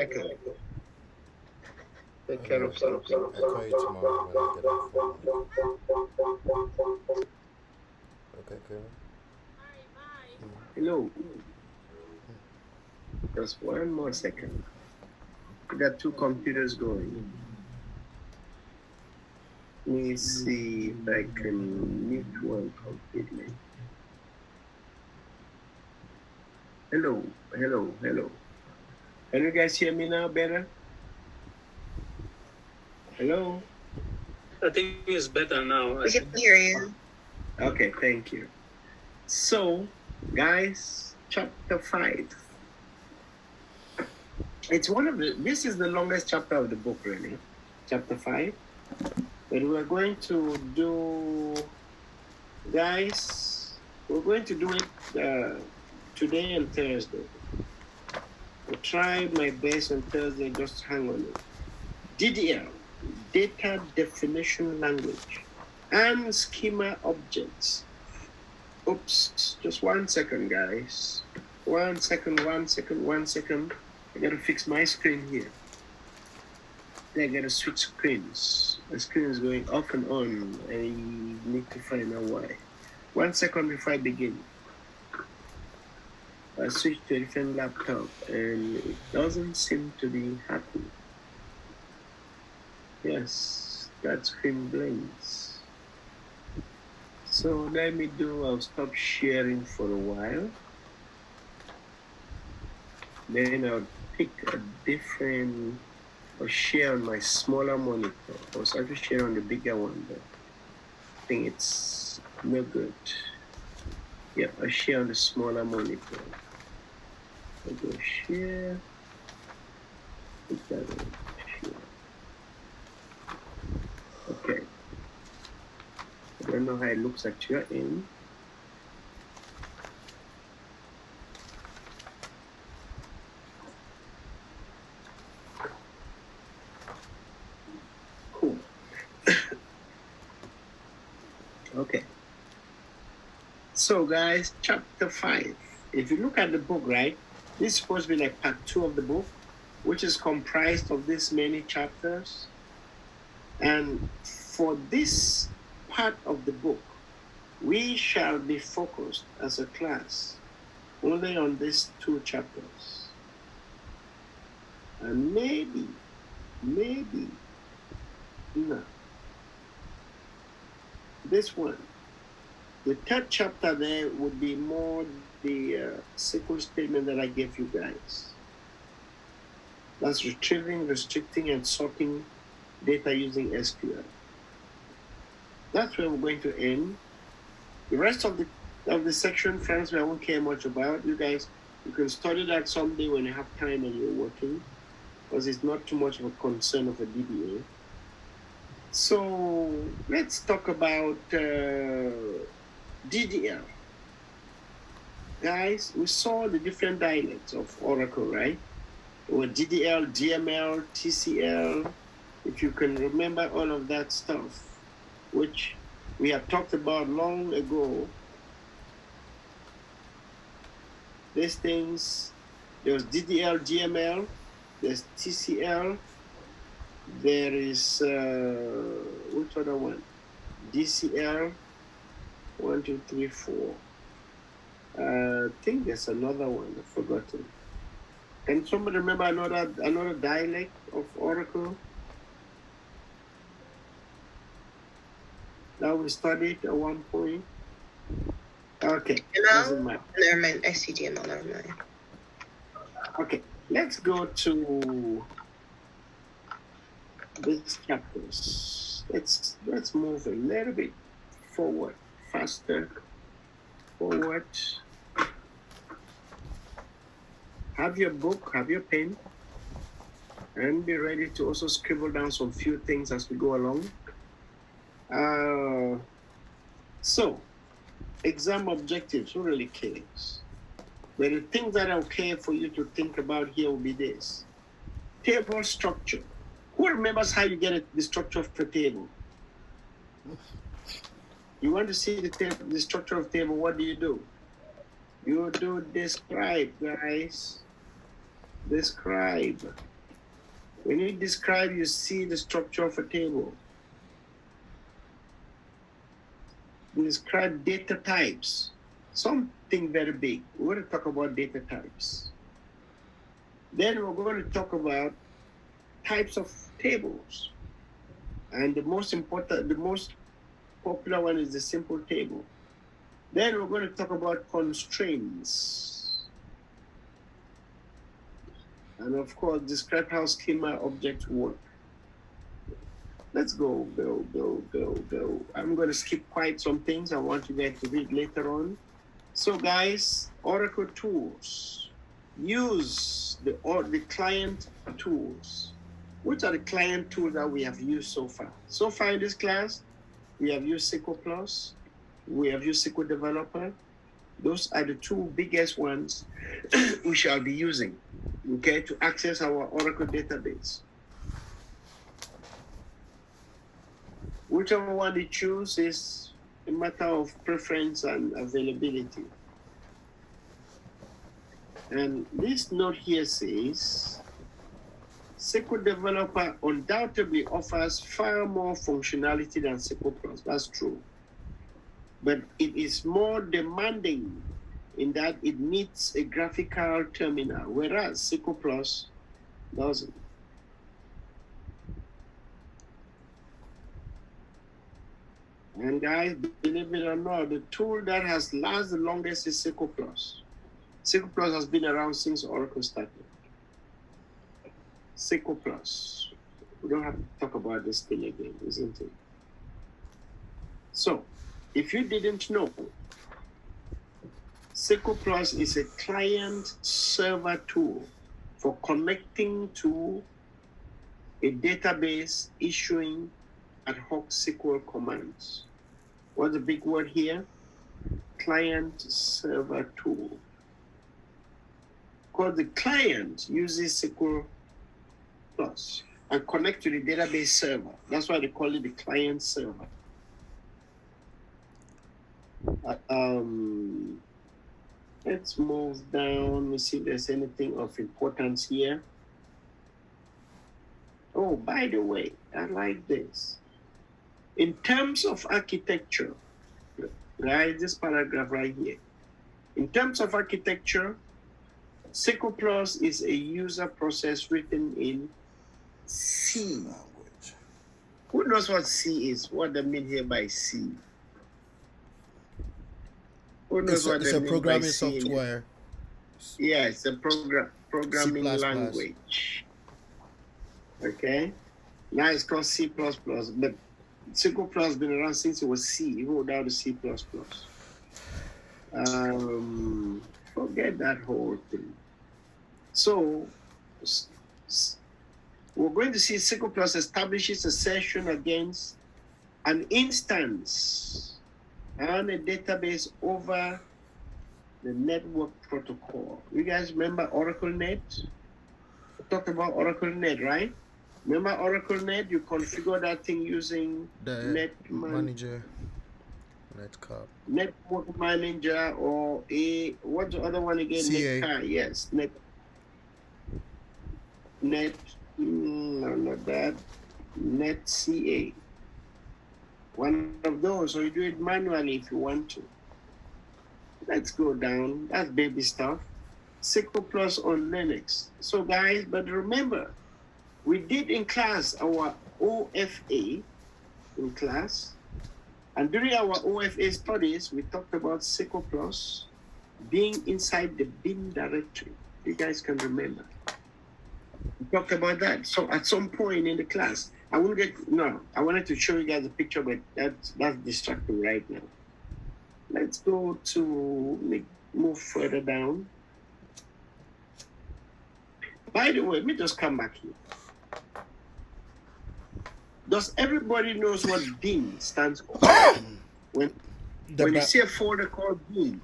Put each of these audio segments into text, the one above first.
second. Take care of something. I'll call you tomorrow when I get off work. Okay, Kevin. Hello. Just one more second. We got two computers going. Let me see if I can mute one completely. Hello. Can you guys hear me now better? Hello? I think it's better now. We can hear you. Okay, thank you. So, guys, chapter 5. This is the longest chapter of the book, really. Chapter 5. But we're going to do, guys, we're going to do it today and Thursday. I tried my best on Thursday, just hang on it. DDL, Data Definition Language, and Schema Objects. Oops, just 1 second, guys. 1 second. I gotta fix my screen here. I gotta switch screens. My screen is going off and on. I need to find out why. 1 second before I begin. I switched to a different laptop and it doesn't seem to be happening. Yes, that screen blinks. So I'll stop sharing for a while. Then I'll pick a different, or share on my smaller monitor. I was trying to share on the bigger one, but I think it's no good. Yeah, I'll share on the smaller monitor. I'll go share. Put that on share. Okay. I don't know how it looks at your end. Cool. Okay. So guys, chapter 5. If you look at the book, right, this is supposed to be like part 2 of the book, which is comprised of this many chapters. And for this part of the book, we shall be focused as a class only on these 2 chapters. And maybe, no. This one, the 3rd chapter there would be more the SQL statement that I gave you guys. That's retrieving, restricting, and sorting data using SQL. That's where we're going to end. The rest of the section, friends, I won't care much about. You guys, you can study that someday when you have time and you're working, because it's not too much of a concern of a DBA. So let's talk about DDL. Guys, we saw the different dialects of Oracle, right? Or DDL, DML, TCL, if you can remember all of that stuff, which we have talked about long ago. These things, there's DDL, DML, there's TCL, there is, which other one? DCL, 1, 2, 3, 4. I think there's another one, I've forgotten. Can somebody remember another dialect of Oracle that we studied at one point? Okay. Doesn't matter. Never mind. SCDML, never mind. Okay, let's go to these chapters. Let's move a little bit forward, faster. Forward. Have your book, have your pen, and be ready to also scribble down some few things as we go along. So, exam objectives, who really cares? But the things that are okay for you to think about here will be this. Table structure. Who remembers how you get the structure of a table? You want to see the structure of table, what do? You do describe, guys. Describe. When you describe, you see the structure of a table. You describe data types, something very big. We're going to talk about data types. Then we're going to talk about types of tables. And the most popular one is the simple table. Then we're going to talk about constraints. And of course, describe how schema objects work. Let's go. I'm going to skip quite some things I want you guys to read later on. So guys, Oracle tools. Use the client tools. Which are the client tools that we have used so far? So far in this class, we have used SQL Plus. We have used SQL Developer. Those are the two biggest ones we shall be using, okay, to access our Oracle database. Whichever one you choose is a matter of preference and availability. And this note here says, SQL Developer undoubtedly offers far more functionality than SQL Plus. That's true. But it is more demanding in that it needs a graphical terminal, whereas SQL Plus doesn't. And guys, believe it or not, the tool that has lasted the longest is SQL Plus. SQL Plus has been around since Oracle started. SQL Plus. We don't have to talk about this thing again, isn't it? So, if you didn't know, SQL Plus is a client-server tool for connecting to a database issuing ad hoc SQL commands. What's the big word here? Client-server tool. Because the client uses SQL Plus and connect to the database server. That's why they call it the client server. Let's move down. Let's see if there's anything of importance here. Oh, by the way, I like this. In terms of architecture, right, this paragraph right here. In terms of architecture, SQL Plus is a user process written in C. Language. Who knows what C is? What they mean here by C? Who knows what It's they a mean by programming C? software. Yeah, it's a programming C++. language. Okay. Now it's called C++, but SQL Plus has been around since it was C. You go down to C++. Forget that whole thing. So, we're going to see SQL Plus establishes a session against an instance and a database over the network protocol. You guys remember OracleNet? We talked about OracleNet, right? Remember OracleNet? You configure that thing using The manager. Netcap. Network Manager or what's the other one again? CA. Netcar, yes. No, not that. NetCA. One of those, or you do it manually if you want to. Let's go down. That's baby stuff. SQL Plus on Linux. So guys, but remember, we did in class our OFA in class. And during our OFA studies, we talked about SQL Plus being inside the bin directory. You guys can remember. We talked about that. So at some point in the class, I wanted to show you guys a picture, but that's distracting right now. Let's go to move further down. By the way, let me just come back here. Does everybody knows what bin stands for? When you see a folder called bin,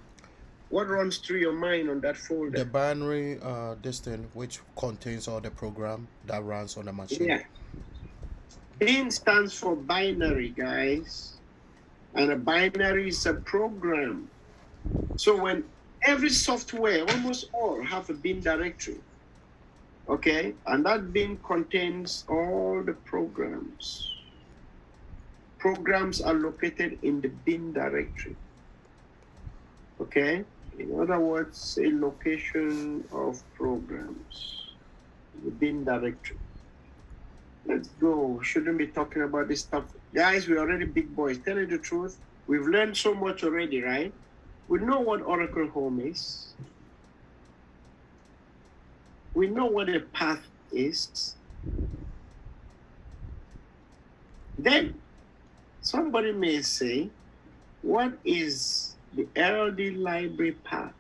what runs through your mind on that folder? The binary distance which contains all the program that runs on the machine. Yeah. Bin stands for binary, guys. And a binary is a program. So when every software, almost all, have a bin directory. Okay, and that bin contains all the programs. Programs are located in the bin directory. Okay, in other words, a location of programs, the bin directory. Let's go. Shouldn't be talking about this stuff. Guys, we're already big boys. Tell you the truth, we've learned so much already, right? We know what Oracle Home is. We know what a path is. Then somebody may say, what is the LD library path?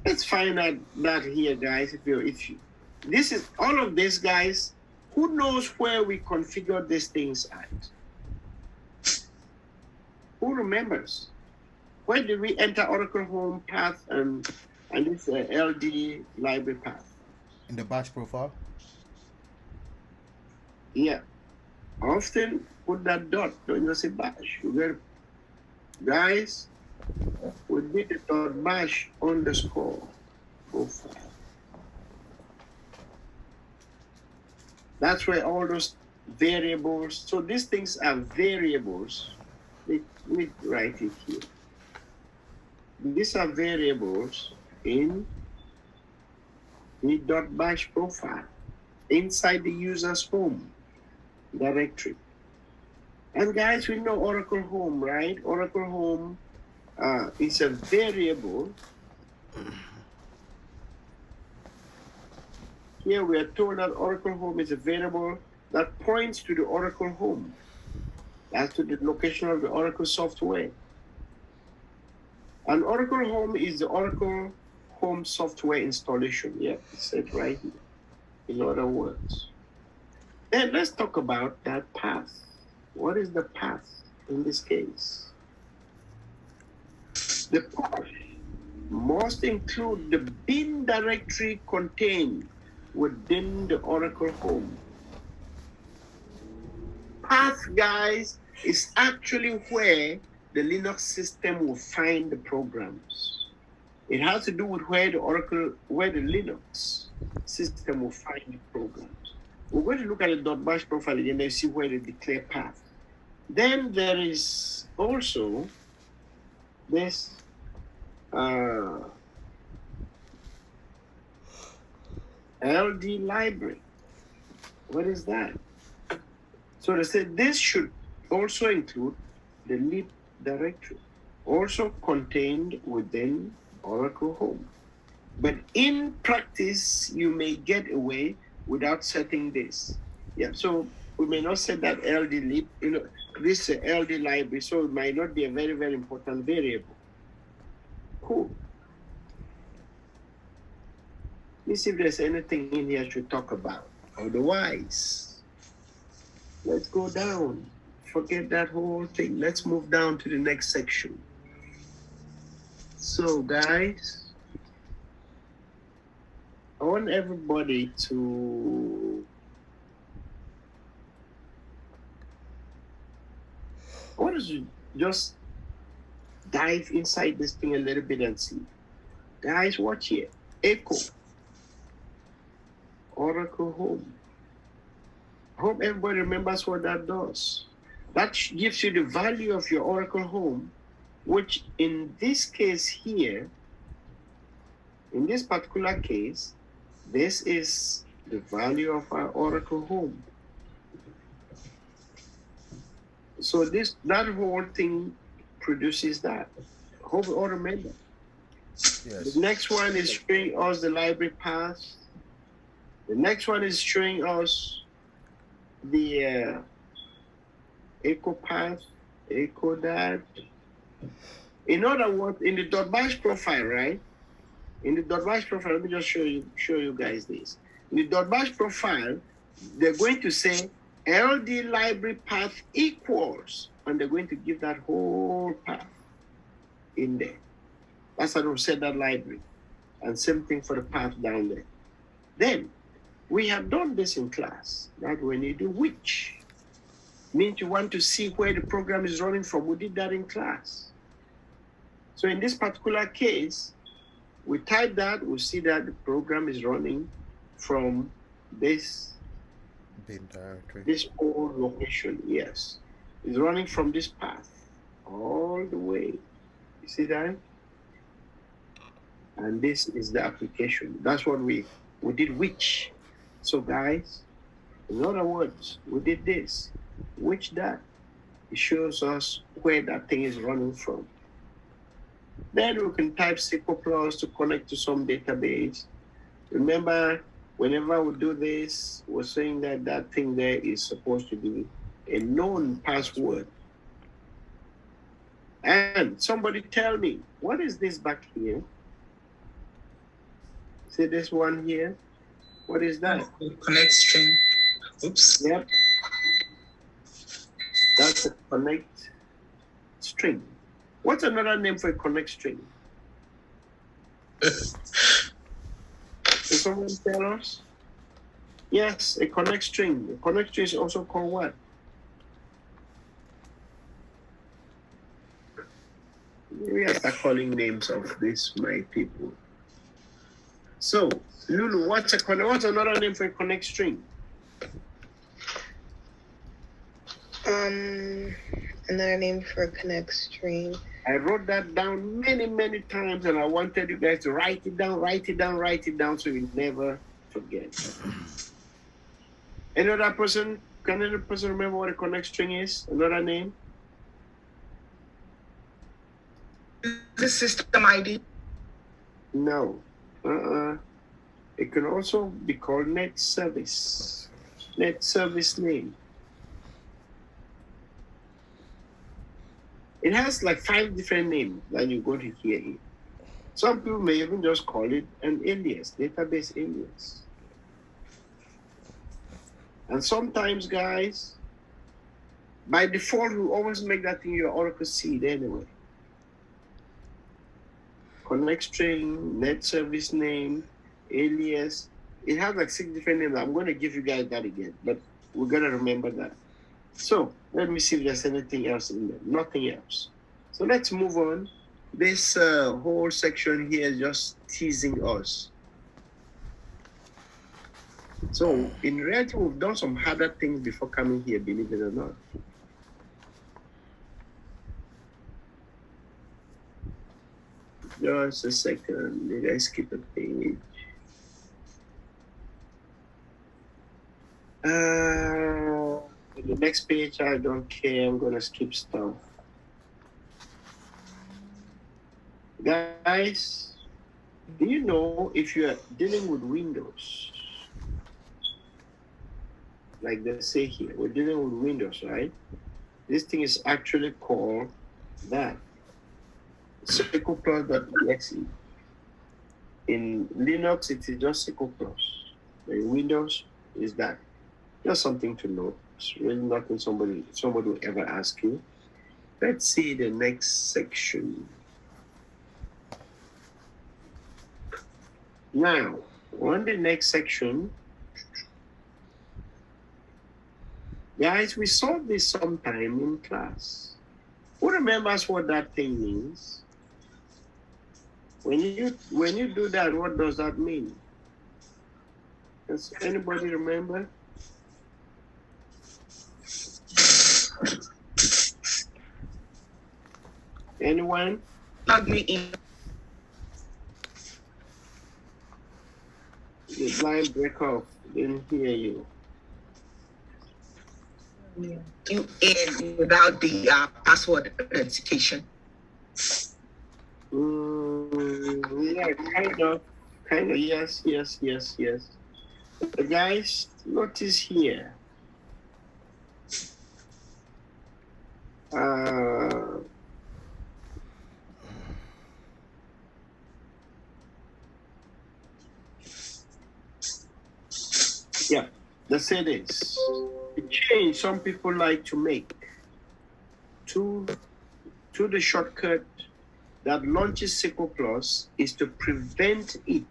Let's find out that here, guys. If you this is all of this, guys, who knows where we configured these things at? Who remembers? Where did we enter Oracle Home path and this LD library path? In the bash profile? Yeah. Often put that dot, don't just say bash. You get, guys, we did the dot bash underscore profile. That's where all those variables, so these things are variables. Let me write it here. These are variables in the dot bash profile inside the user's home directory. And guys, we know Oracle Home, right? Oracle Home is a variable. Here we are told that Oracle Home is a variable that points to the Oracle Home. That's to the location of the Oracle software. And Oracle Home is the Oracle Home software installation. Yeah, it's said right here. In other words. Then let's talk about that path. What is the path in this case? The path must include the bin directory contained within the Oracle Home. Path, guys, is actually where the Linux system will find the programs. It has to do with where the Linux system will find the programs. We're going to look at the .bash profile again and see where they declare path. Then there is also this LD library. What is that? So they said this should also include the lib directory, also contained within Oracle Home. But in practice, you may get away without setting this. Yeah, so we may not set that LD lib, this LD library, so it might not be a very, very important variable. Cool. Let's see if there's anything in here to talk about. Otherwise, let's go down. Forget that whole thing. Let's move down to the next section. So, guys, I want everybody to just dive inside this thing a little bit and see. Guys, watch here. Echo. Oracle Home. I hope everybody remembers what that does. That gives you the value of your Oracle Home, which in this case here, in this particular case, this is the value of our Oracle Home. So that whole thing produces that. Hope you all remember. Yes. The next one is showing us the library path. The next one is showing us the echo path, echo that. In other words, in the .bash profile, right? In the .bash profile, let me just show you guys this. In the .bash profile, they're going to say LD library path equals, and they're going to give that whole path in there. That's how we set that library. And same thing for the path down there. Then, we have done this in class, that when you do which, means you want to see where the program is running from. We did that in class. So in this particular case, we type that, we see that the program is running from this Bin directory. this whole location. Yes, it's running from this path all the way. You see that? And this is the application. That's what we did. Which, so guys, in other words, we did this. Which that it shows us where that thing is running from. Then we can type SQL Plus to connect to some database. Remember, whenever we do this, we're saying that that thing there is supposed to be a known password. And somebody tell me, what is this back here? See this one here? What is that? Connect string. Oops. Yep. That's a connect string. What's another name for a connect string? Can someone tell us? Yes, a connect string. A connect string is also called what? We have to start calling names of this, my people. So, Lulu, what's another name for a connect string? Another name for a connect string. I wrote that down many, many times, and I wanted you guys to write it down, so you never forget. Another person, can another person remember what a connect string is? Another name? The system ID. No. It can also be called net service. Net service name. It has like 5 different names that you're going to hear here. Some people may even just call it an alias, database alias. And sometimes, guys, by default, we always make that thing your Oracle seed anyway. Connect string, net service name, alias. It has like 6 different names. I'm going to give you guys that again, but we're going to remember that. So let me see if there's anything else in there. Nothing else. So let's move on. This whole section here is just teasing us. So in reality, we've done some harder things before coming here, believe it or not. Just a second. Did I skip a page? The next page, I don't care. I'm gonna skip stuff. Guys, do you know if you are dealing with Windows, like they say here, we're dealing with Windows, right? This thing is actually called that. SQLplus.exe. In Linux, it is just SQLplus. In Windows, is that. Just something to know. It's really nothing somebody will ever ask you. Let's see the next section. Now, on the next section, guys, we saw this sometime in class. Who remembers what that thing means? When you do that, what does that mean? Does anybody remember? Anyone? Log me in. The line break off. Didn't hear you. You in without the password authentication. Yeah, kind of, yes. But guys, notice here. Yeah, let's say this. The change some people like to make to the shortcut that launches SQL Plus is to prevent it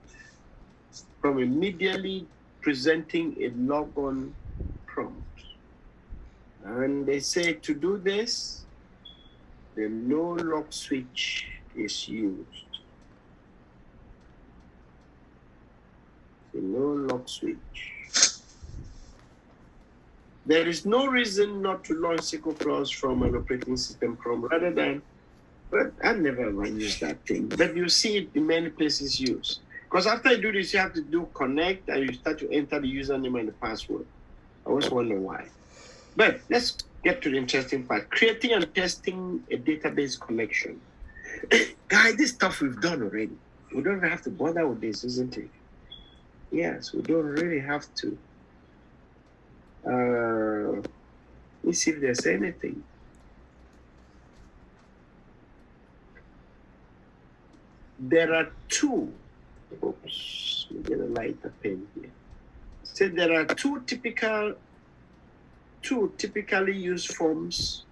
from immediately presenting a logon prompt. And they say to do this, the no lock switch is used. No lock switch. There is no reason not to launch SQL Plus from an operating system prompt rather than, but I never used that thing. But you see it in many places used. Because after you do this, you have to do connect and you start to enter the username and the password. I always wonder why. But let's get to the interesting part. Creating and testing a database connection. Guys, this stuff we've done already. We don't have to bother with this, isn't it? Yes, we don't really have to. Let's see if there's anything. There are two. Oops, let me get a lighter pen here. So there are two typically used forms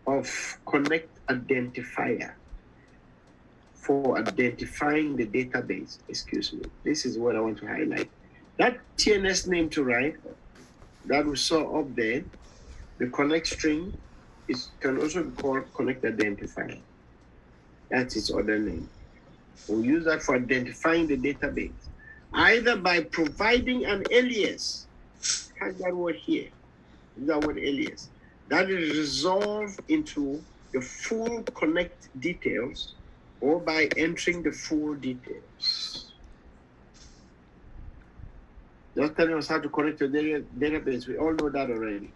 of connect identifier for identifying the database. Excuse me. This is what I want to highlight. That TNS name to write that we saw up there, the connect string, can also be called connect identifier. That's its other name. We use that for identifying the database, either by providing an alias. Have that word here. That word alias. That is resolved into the full connect details, or by entering the full details. Just telling us how to connect to the database. We all know that already.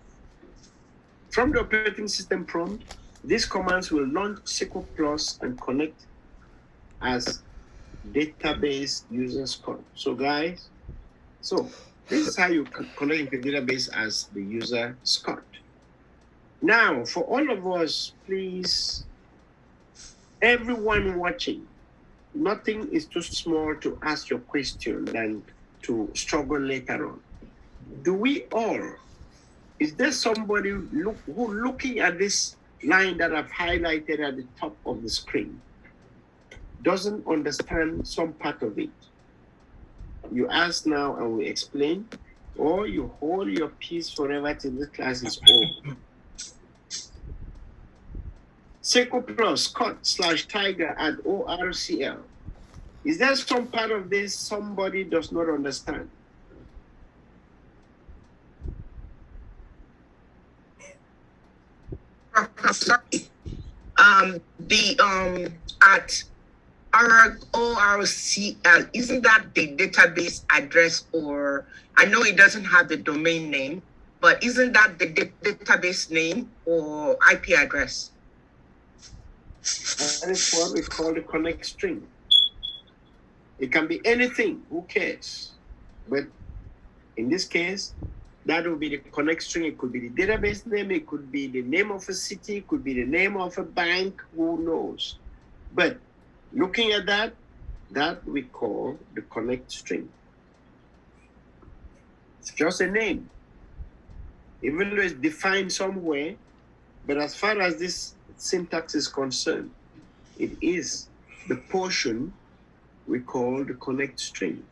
From the operating system prompt, these commands will launch SQL Plus and connect as database user Scott. So guys, this is how you connect the database as the user Scott. Now, for all of us, please, everyone watching, nothing is too small to ask your question than to struggle later on. Do we all, is there somebody who looking at this line that I've highlighted at the top of the screen doesn't understand some part of it? You ask now and we explain, or you hold your peace forever till the class is over. SQL Plus Scott/Tiger at ORCL. Is there some part of this somebody does not understand? Sorry. At ORCL, isn't that the database address, or I know it doesn't have the domain name, but isn't that the database name or IP address? That is what we call the connect string. It can be anything, who cares? But in this case, that will be the connect string. It could be the database name, it could be the name of a city, it could be the name of a bank, who knows? But looking at that we call the connect string. It's just a name, even though it's defined somewhere, but as far as this syntax is concerned, it is the portion we call the connect string.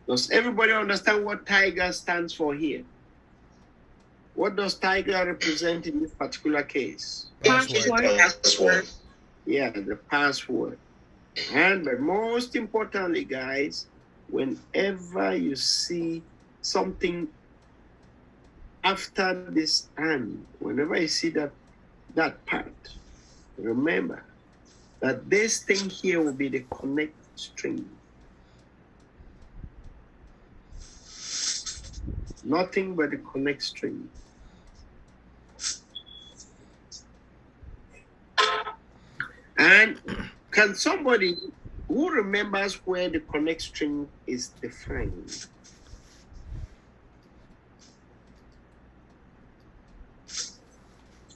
Does everybody understand what Tiger stands for here? What does Tiger represent in this particular case? Password. Yeah, the password. But most importantly, guys, whenever you see something after this and, whenever you see that part, remember that this thing here will be the connect string. Nothing but the connect string. And can somebody who remembers where the connect string is defined?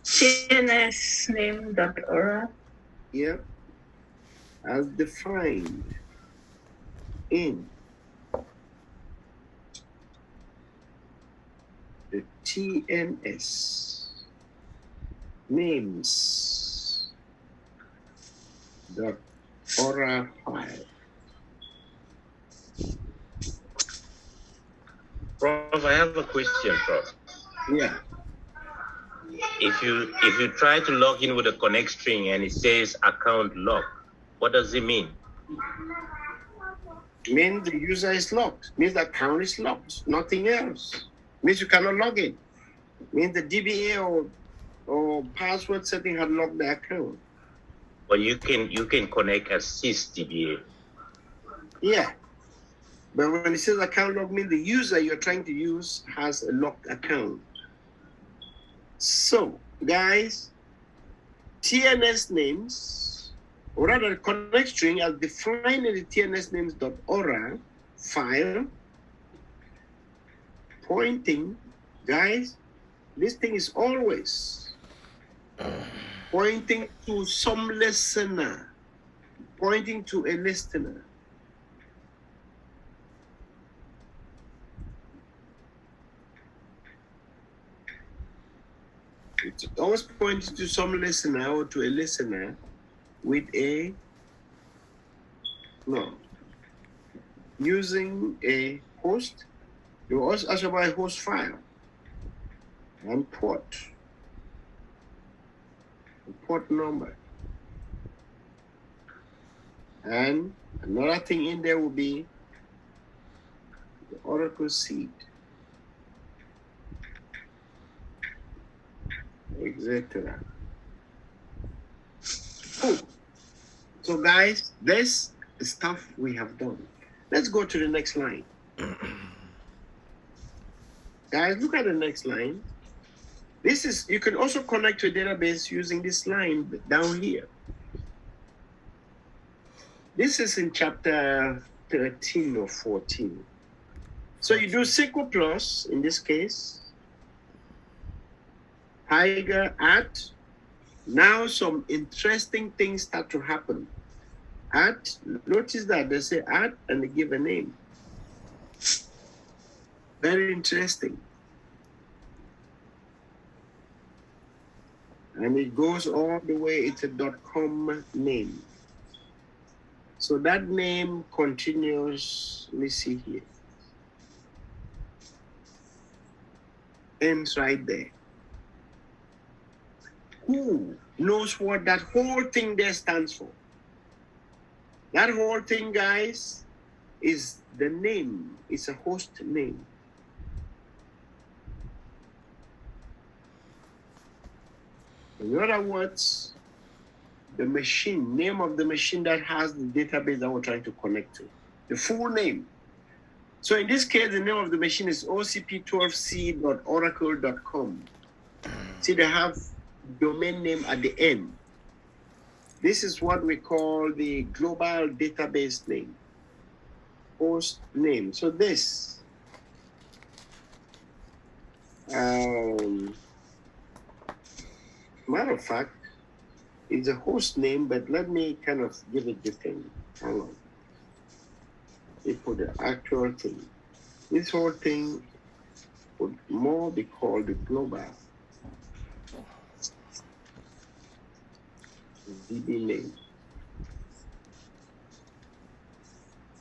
TNS name.aura. Yeah. As defined in the TNS names dot aura file. Prof, I have a question, Prof. Yeah. if you try to log in with a connect string and it says account lock, what does it mean? Means the user is locked. Means the account is locked. Nothing else. Means you cannot log in. Means the DBA or password setting had locked the account. But you can connect as sysdba. Yeah. But when it says account lock, means the user you're trying to use has a locked account. So, guys, TNS names, or rather connect string as defined in the tnsnames.aura file, pointing, guys, this thing is always pointing to some listener, pointing to a listener. It's always pointing to some listener or to a listener with a, no, using a host. You also ask about a host file and port number. And another thing in there will be the Oracle seed. Etc. Cool. So guys, this is stuff we have done. Let's go to the next line. Guys, look at the next line. This is, you can also connect to a database using this line down here. This is in chapter 13 or 14. So you do SQL Plus, in this case, Tiger at, now some interesting things start to happen. At, notice that they say at and they give a name. Very interesting. And it goes all the way, it's a .com name. So that name continues, let me see here. Ends right there. Who knows what that whole thing there stands for? That whole thing, guys, is the name. It's a host name. In other words, the machine, name of the machine that has the database that we're trying to connect to. The full name. So in this case, the name of the machine is ocp12c.oracle.com. See, they have domain name at the end. This is what we call the global database name, host name. So this, matter of fact, is a host name, but let me kind of give it different. Hang on. They put the actual thing. This whole thing would more be called the global DB name.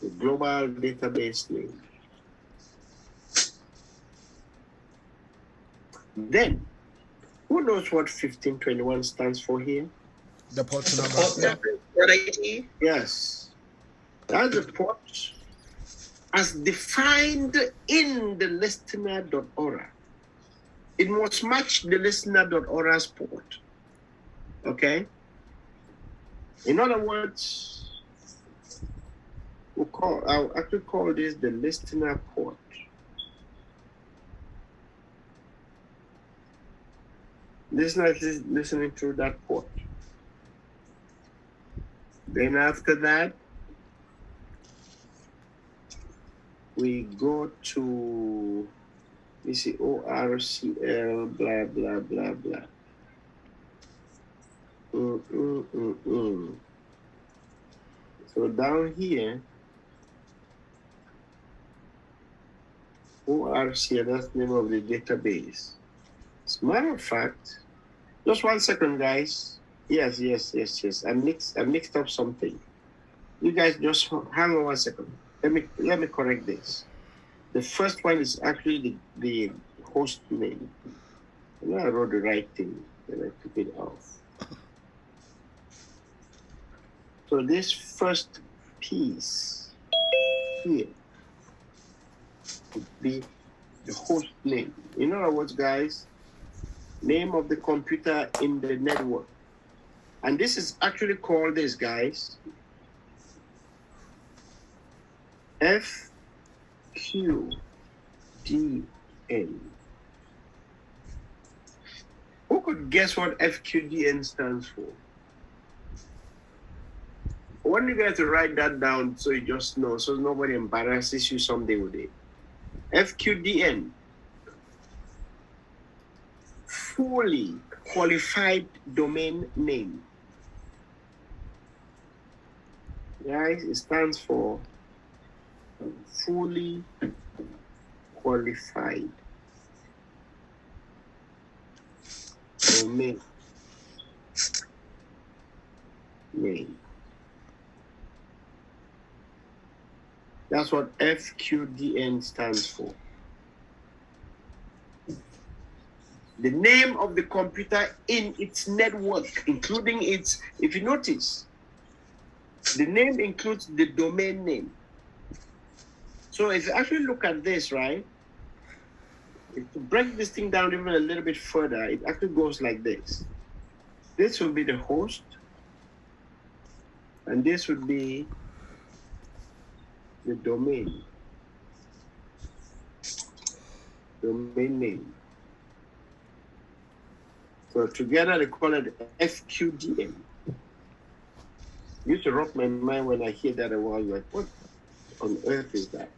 The global database name. Then, who knows what 1521 stands for here? The port number. Port ID? Yes. That's the port as defined in the listener.aura. It must match the listener.aura's port. Okay? In other words, I'll actually call this the listener port. Listener is listening through that port. Then after that, we go to, you see, ORCL, blah, blah, blah, blah. So down here, ORCL, that's the name of the database. As a matter of fact, just 1 second, guys. Yes. I mixed up something. You guys just hang on 1 second. Let me correct this. The first one is actually the host name. And I wrote the right thing. Then I took it off. So this first piece here would be the host name. In other words, guys, name of the computer in the network. And this is actually called this, guys, FQDN. Who could guess what FQDN stands for? I want you guys to write that down so you just know, so nobody embarrasses you someday with it. FQDN, fully qualified domain name. Guys, it stands for fully qualified domain name. That's what FQDN stands for. The name of the computer in its network, including its, if you notice, the name includes the domain name. So if you actually look at this, right, if you break this thing down even a little bit further, it actually goes like this. This will be the host, and this would be the domain name. So together they call it FQDN. Used to rock my mind when I hear that. I was like, what on earth is that?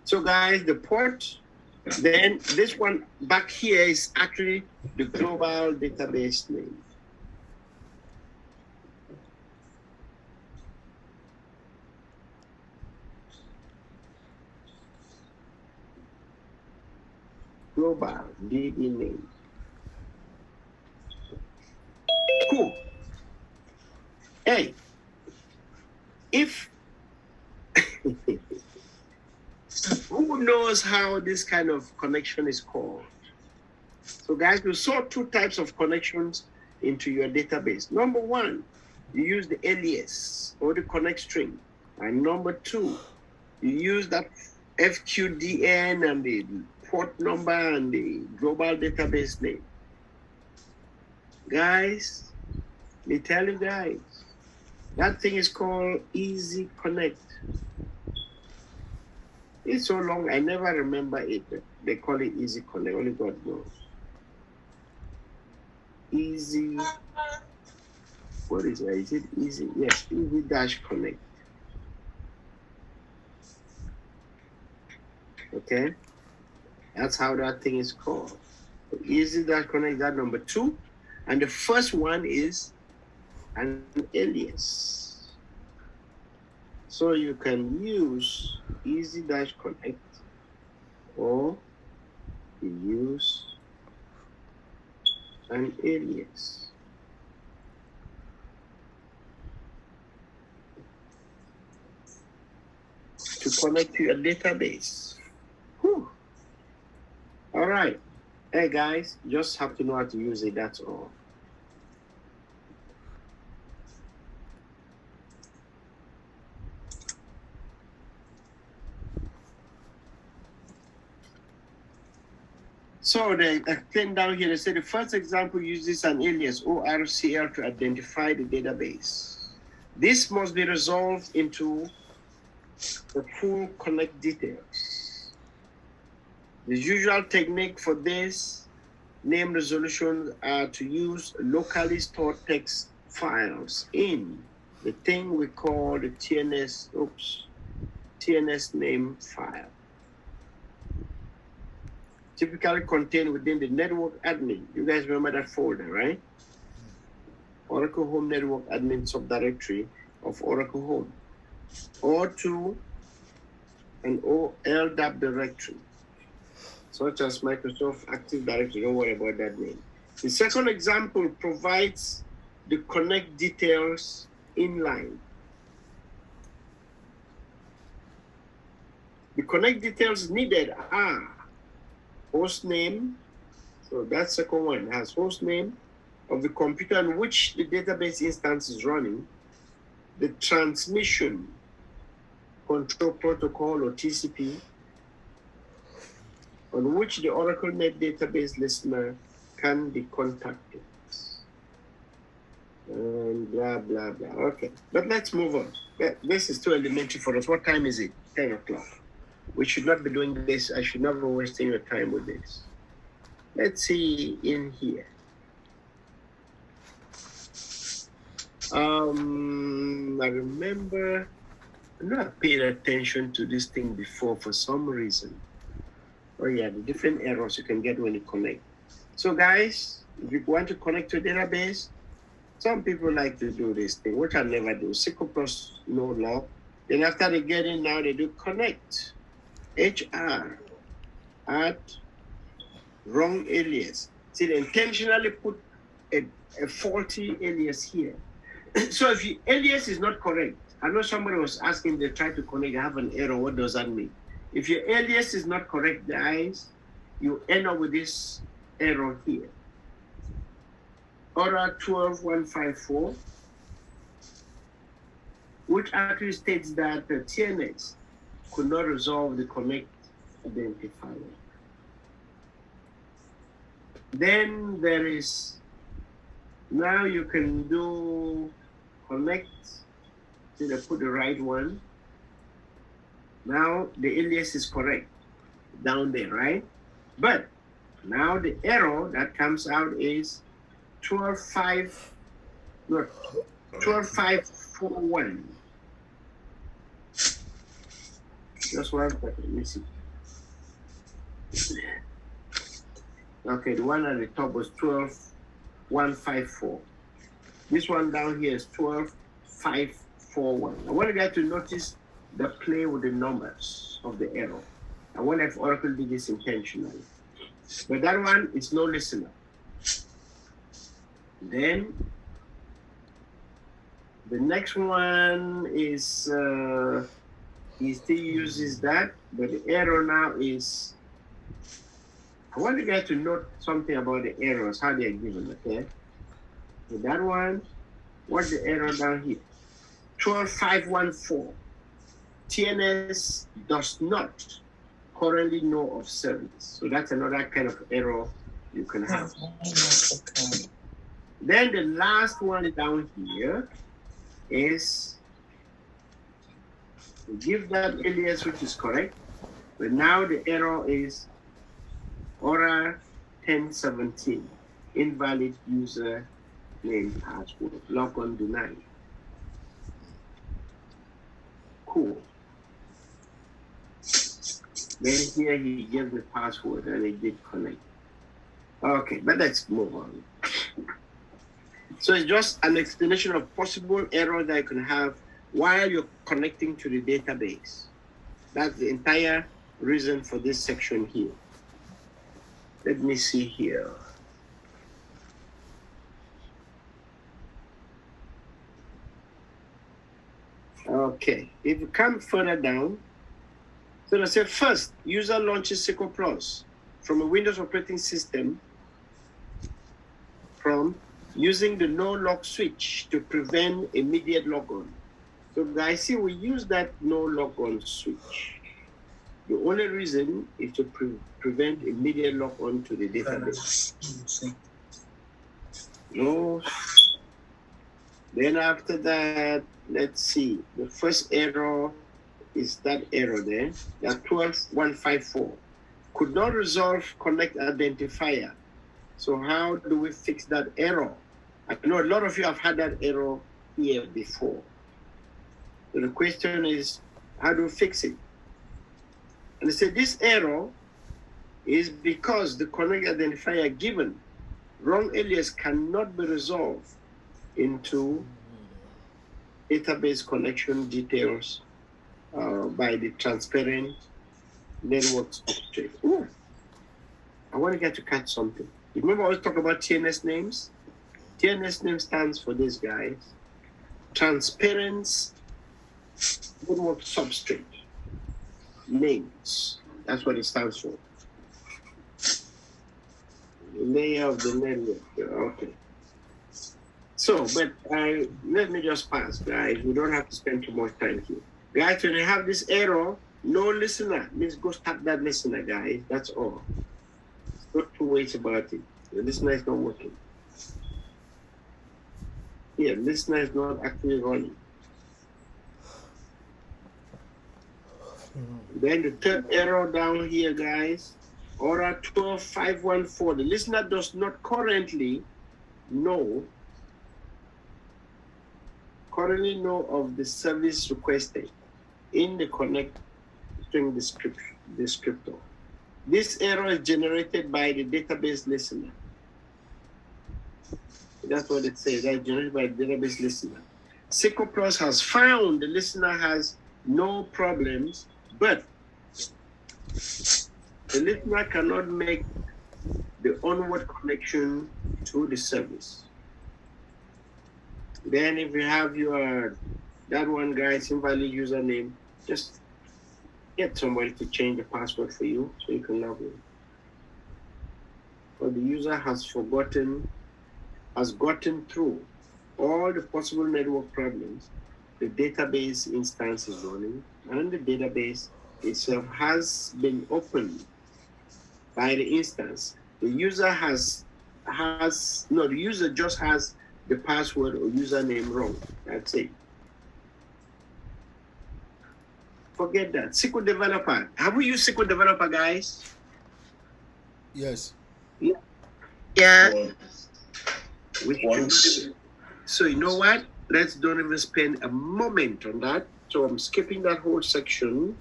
So guys, the port, then this one back here is actually the global database name. Global DB name. Cool. Hey, if who knows how this kind of connection is called? So guys, you saw two types of connections into your database. Number one, you use the alias or the connect string. And number two, you use that FQDN and the port number and the global database name. Guys, they tell you guys, that thing is called Easy Connect. It's so long, I never remember it. They call it Easy Connect, only God knows. Easy, what is it? Is it Easy? Yes, Easy Dash Connect. Okay, that's how that thing is called. So Easy Dash Connect, that number two. And the first one is an alias. So you can use Easy Dash Connect or you use an alias. To connect to your database. Whew. All right. Hey guys, just have to know how to use it, that's all. So they explain down here, they say the first example uses an alias ORCL to identify the database. This must be resolved into the full connect details. The usual technique for this name resolution are to use locally stored text files in the thing we call the TNS name file. Typically contained within the network admin. You guys remember that folder, right? Oracle Home Network Admin subdirectory of Oracle Home. Or to an LDAP directory, such as Microsoft Active Directory. Don't worry about that name. The second example provides the connect details inline. The connect details needed are host name. So that second one has host name, of the computer on which the database instance is running, the transmission control protocol or TCP on which the OracleNet database listener can be contacted. And blah, blah, blah. Okay, but let's move on. This is too elementary for us. What time is it? 10 o'clock. We should not be doing this. I should not be wasting your time with this. Let's see in here. I remember I'm not paying attention to this thing before for some reason. Oh yeah, the different errors you can get when you connect. So guys, if you want to connect to a database, some people like to do this thing, which I never do. SQL plus no log. Then after they get in now, they do connect. HR at wrong alias. See, they intentionally put a faulty alias here. So if your alias is not correct, I know somebody was asking, they try to connect, I have an error, what does that mean? If your alias is not correct, guys, you end up with this error here. Order 12154, which actually states that the TNS could not resolve the connect identifier. Then there is, now you can do connect, so they put the right one. Now the alias is correct down there, right? But now the error that comes out is 12541. Just one second, let me see. Okay, the one at the top was 12154. This one down here is 12541. I want you guys to notice the play with the numbers of the error. I wonder if Oracle did this intentionally. But that one is no listener. Then the next one is he still uses that, but the error now is, I want you guys to note something about the errors, how they are given, okay? So that one, what's the error down here? 12514. TNS does not currently know of service. So that's another kind of error you can have. Then the last one down here is give that alias which is correct, but now the error is Aura 1017, invalid user name password, log on denied. Cool. Then here he gives the password and it did connect. Okay, but let's move on. So it's just an explanation of possible error that you can have while you're connecting to the database. That's the entire reason for this section here. Let me see here. Okay, if you come further down, so they say first, user launches SQL Plus from a Windows operating system from using the no log switch to prevent immediate logon. So guys, see, we use that no logon switch. The only reason is to prevent immediate logon to the database. No. Then after that, let's see. The first error is that error there. That 12154 could not resolve connect identifier. So how do we fix that error? I know a lot of you have had that error here before. So the question is, how do we fix it? And they say this error is because the connect identifier given wrong alias cannot be resolved into database connection details by the transparent network substrate. Ooh. I want to get to catch something. You remember I always talk about TNS names? TNS name stands for this, guys. Transparent network substrate names. That's what it stands for. The layer of the network. Okay. So, but let me just pass, guys. We don't have to spend too much time here. Guys, when you have this error, no listener. Let's go start that listener, guys. That's all. Not two ways about it. The listener is not working. Yeah, listener is not actually running. Then the third error down here, guys, order 12514. The listener does not currently know of the service requested in the connect string descriptor. This error is generated by the database listener. That's what it says. That's generated by the database listener. SQL Plus has found the listener has no problems, but the listener cannot make the onward connection to the service. Then if you have that one guy's invalid username, just get somebody to change the password for you so you can log in. But the user has gotten through all the possible network problems. The database instance is running, and the database itself has been opened by the instance. The user the user just has the password or username wrong. That's it. Forget that. SQL Developer. Have we used SQL Developer, guys? Yes. Yeah. So you know what? Let's don't even spend a moment on that. So I'm skipping that whole section.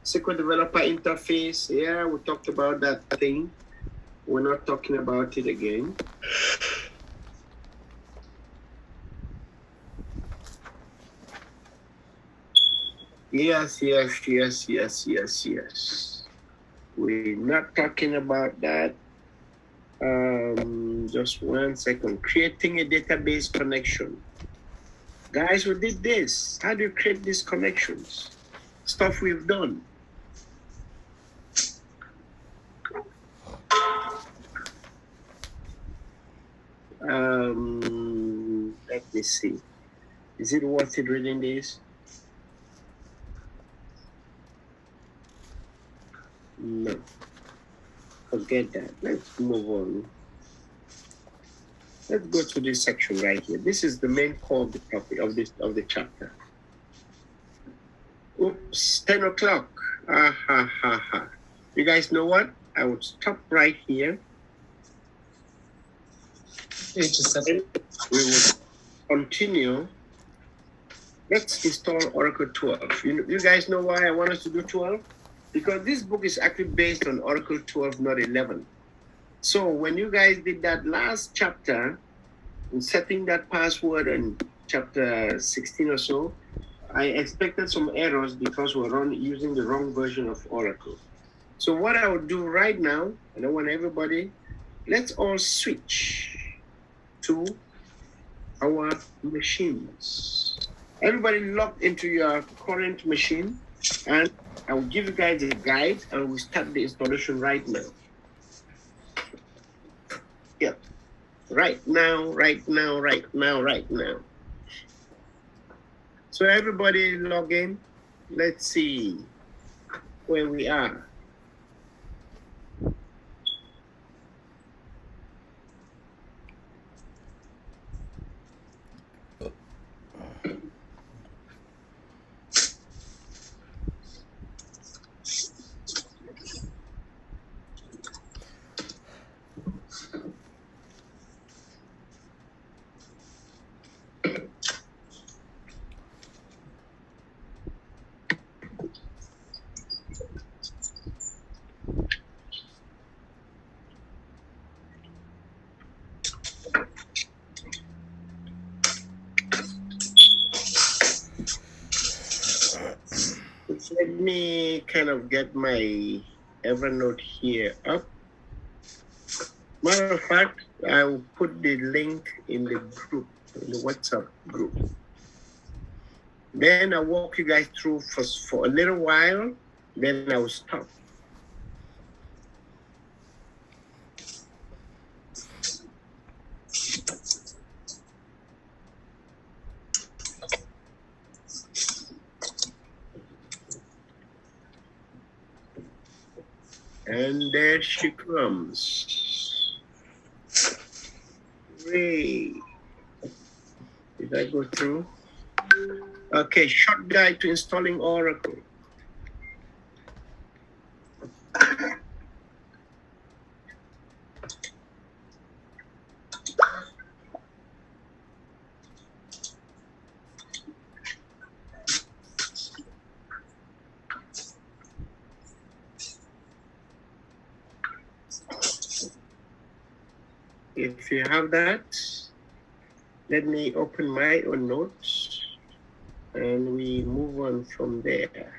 SQL Developer Interface. Yeah, we talked about that thing. We're not talking about it again. Yes. We're not talking about that. Just 1 second. Creating a database connection. Guys, we did this. How do you create these connections? Stuff we've done. Let me see. Is it worth it reading this? No. Forget that. Let's move on. Let's go to this section right here. This is the main core of the topic of the chapter. Oops, 10 o'clock. You guys know what? I would stop right here. We will continue. Let's install Oracle 12. You guys know why I want us to do 12? Because this book is actually based on Oracle 12, not 11. So when you guys did that last chapter, in setting that password in chapter 16 or so, I expected some errors because we're using the wrong version of Oracle. So what I would do right now, and I want everybody, let's all switch to our machines. Everybody log into your current machine, and I will give you guys a guide, and we'll start the installation right now. Yep. Right now. So everybody log in. Let's see where we are. Let me kind of get my Evernote here up. Matter of fact, I will put the link in the group, in the WhatsApp group. Then I'll walk you guys through for a little while, then I will stop. And there she comes. Ray. Did I go through? Okay, short guide to installing Oracle. If you have that, let me open my own notes and we move on from there.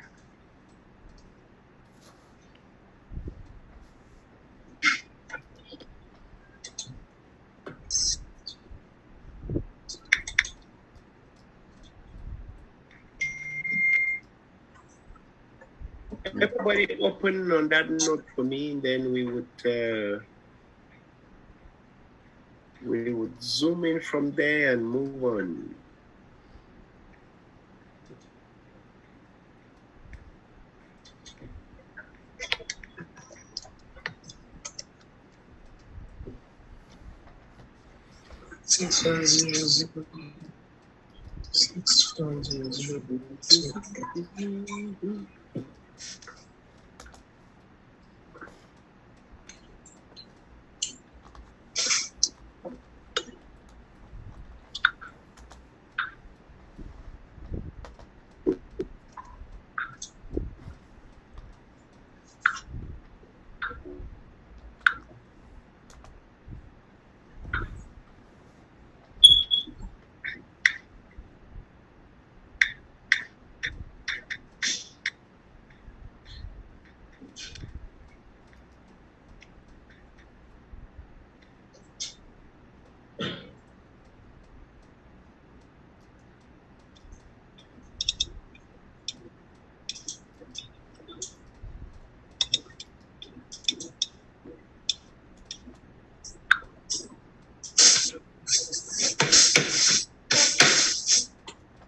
Everybody open on that note for me, and then we would zoom in from there and move on.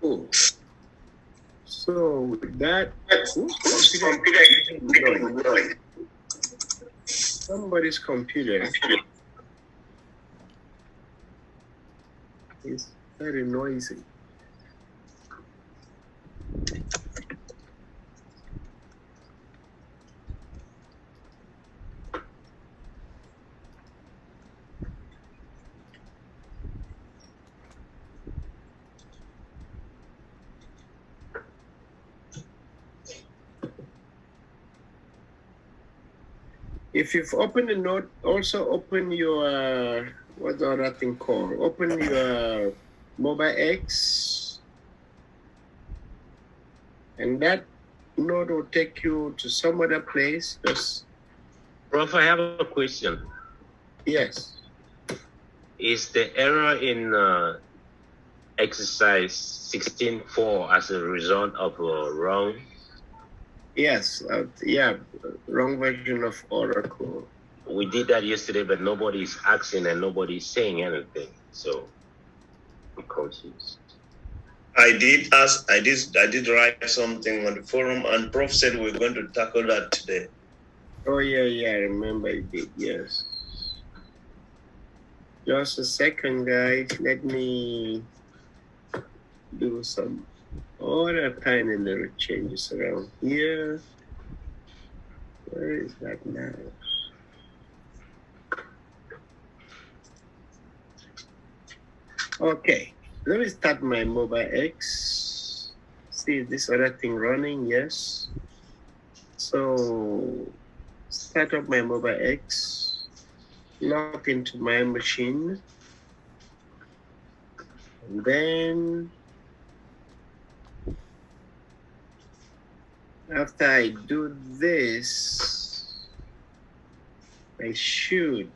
Cool. So with that, somebody's computer is very noisy. If you've opened a note, also open your, what's the other thing called? Open your Mobile X, and that note will take you to some other place. Just, Prof, I have a question. yes. Is the error in exercise 16.4 as a result of wrong? Yes, yeah, wrong version of Oracle. We did that yesterday, but nobody's asking and nobody's saying anything. So I'm confused. I did ask, I did write something on the forum, and Prof said we're going to tackle that today. Oh yeah, I remember you did, yes. Just a second, guys. Let me do some other tiny little changes around here. Where is that now? Okay, let me start my Mobile X. See this other thing running, yes. So start up my Mobile X, log into my machine, and then after I do this, I should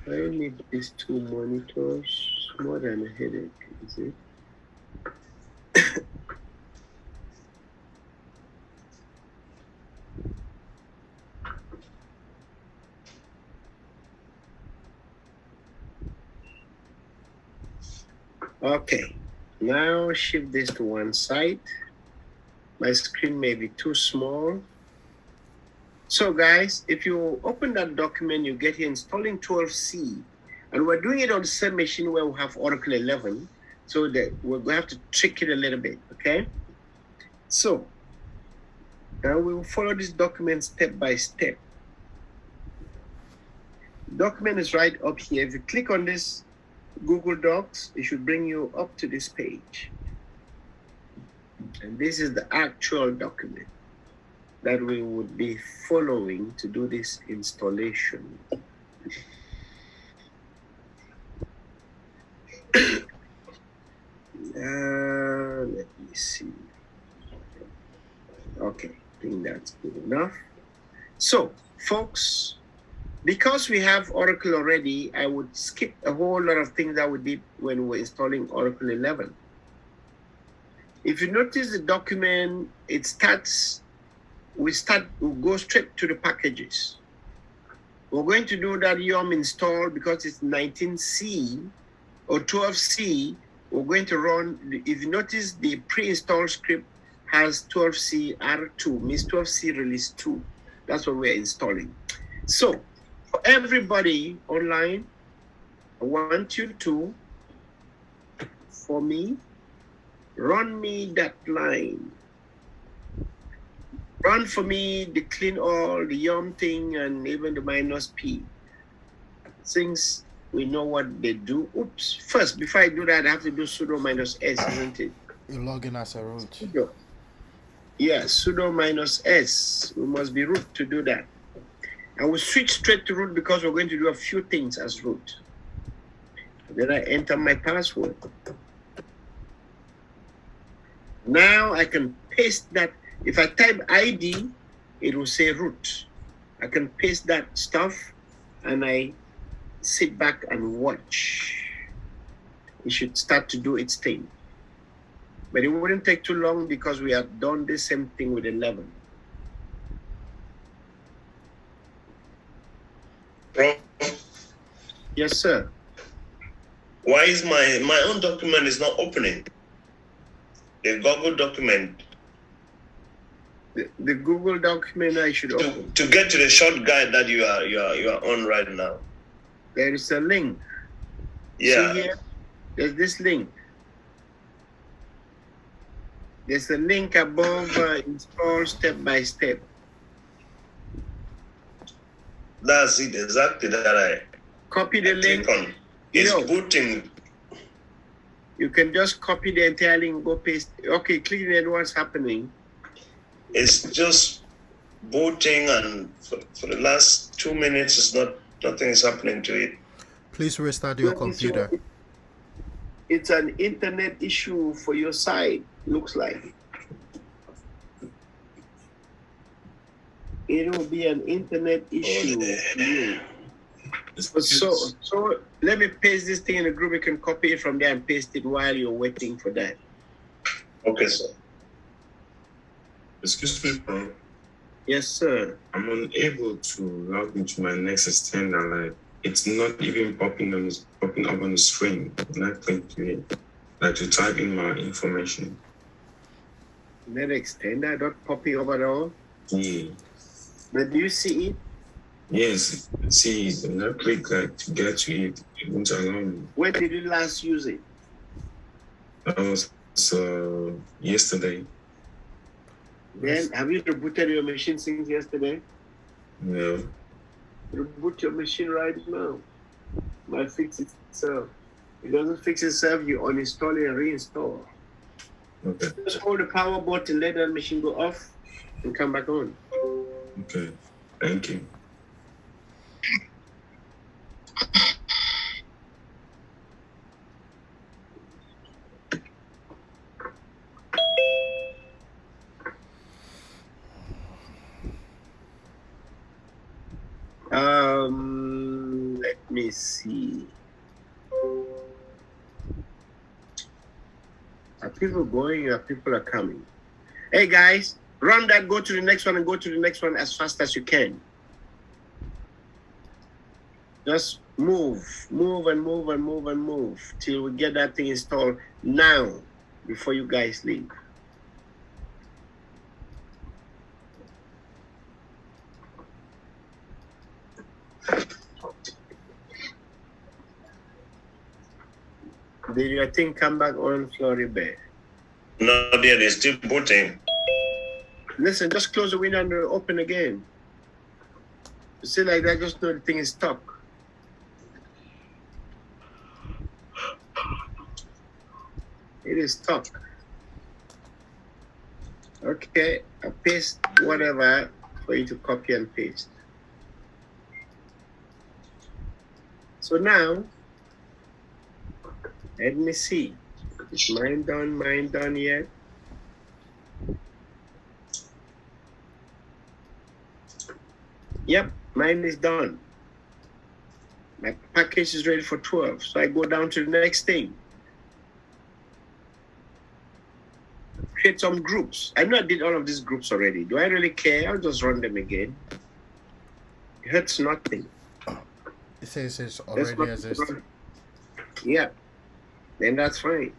I need these two monitors, more than a headache, is it? Okay, now shift this to one side. My screen may be too small. So guys, if you open that document, you get here installing 12C. And we're doing it on the same machine where we have Oracle 11. So that we're going to have to trick it a little bit, okay? So now we will follow this document step by step. The document is right up here. If you click on this Google Docs, it should bring you up to this page. And this is the actual document that we would be following to do this installation. Let me see. Okay, I think that's good enough. So, folks, because we have Oracle already, I would skip a whole lot of things that we did when we were installing Oracle 11. If you notice the document, it starts, we go straight to the packages. We're going to do that yum install because it's 19C or 12C. We're going to run, if you notice, the pre-installed script has 12C R2, means 12C release 2. That's what we're installing. So, for everybody online, I want you to, for me, run me that line. Run for me the clean all, the yum thing, and even the -P. Since we know what they do. Oops. First, before I do that, I have to do sudo -s, isn't it? You log in as a root. Sudo. Yeah, sudo -s. We must be root to do that. And we switch straight to root because we're going to do a few things as root. Then I enter my password. Now I can paste that. If I type ID, it will say root. I can paste that stuff and I sit back and watch. It should start to do its thing. But it wouldn't take too long because we have done the same thing with 11. Prof, Yes, sir. why is my own document is not opening? The Google document. The Google document I should open. To get to the short guide that you are on right now. There is a link. Yeah. See here? There's this link. There's a link above install step by step. That's it exactly that I Copy the link. click on. It's No. booting. You can just copy the entire link, go paste. Okay, click it, what's happening? It's just booting, and for the last 2 minutes, nothing is happening to it. Please restart your computer. It's an internet issue for your side, looks like. It will be an internet issue for you. So let me paste this thing in the group. You can copy it from there and paste it while you're waiting for that. Okay, sir. Excuse me, bro. Yes, sir. I'm unable to log into my Nexus 10. Like, it's not even popping up on the screen when I click to it. Like to type in my information. Net extender not popping up at all. Yeah. But do you see it? Yes. See, when I click like to get to it, it won't allow me. When did you last use it? That was yesterday. Then have you rebooted your machine since yesterday? No. Reboot your machine right now. Might fix itself. If it doesn't fix itself, you uninstall it and reinstall. Okay. Just hold the power button, let that machine go off, and come back on. Okay. Thank you. Let me see. Are people going or people are coming? Hey guys, run that, go to the next one and go to the next one as fast as you can. Just Move, move, and move, and move, and move till we get that thing installed now before you guys leave. Did your thing come back on, Floribert? Not yet. It's still booting. Listen, just close the window and open again. You see like that, just know the thing is stuck. It is stuck. Okay, I paste whatever for you to copy and paste. So now, let me see. Is mine done? Mine done yet? Yep, mine is done. My package is ready for 12. So I go down to the next thing. Create some groups. I know I did all of these groups already. Do I really care? I'll just run them again. It hurts nothing. It says it's Let's already not exists. run. Yeah, then that's fine.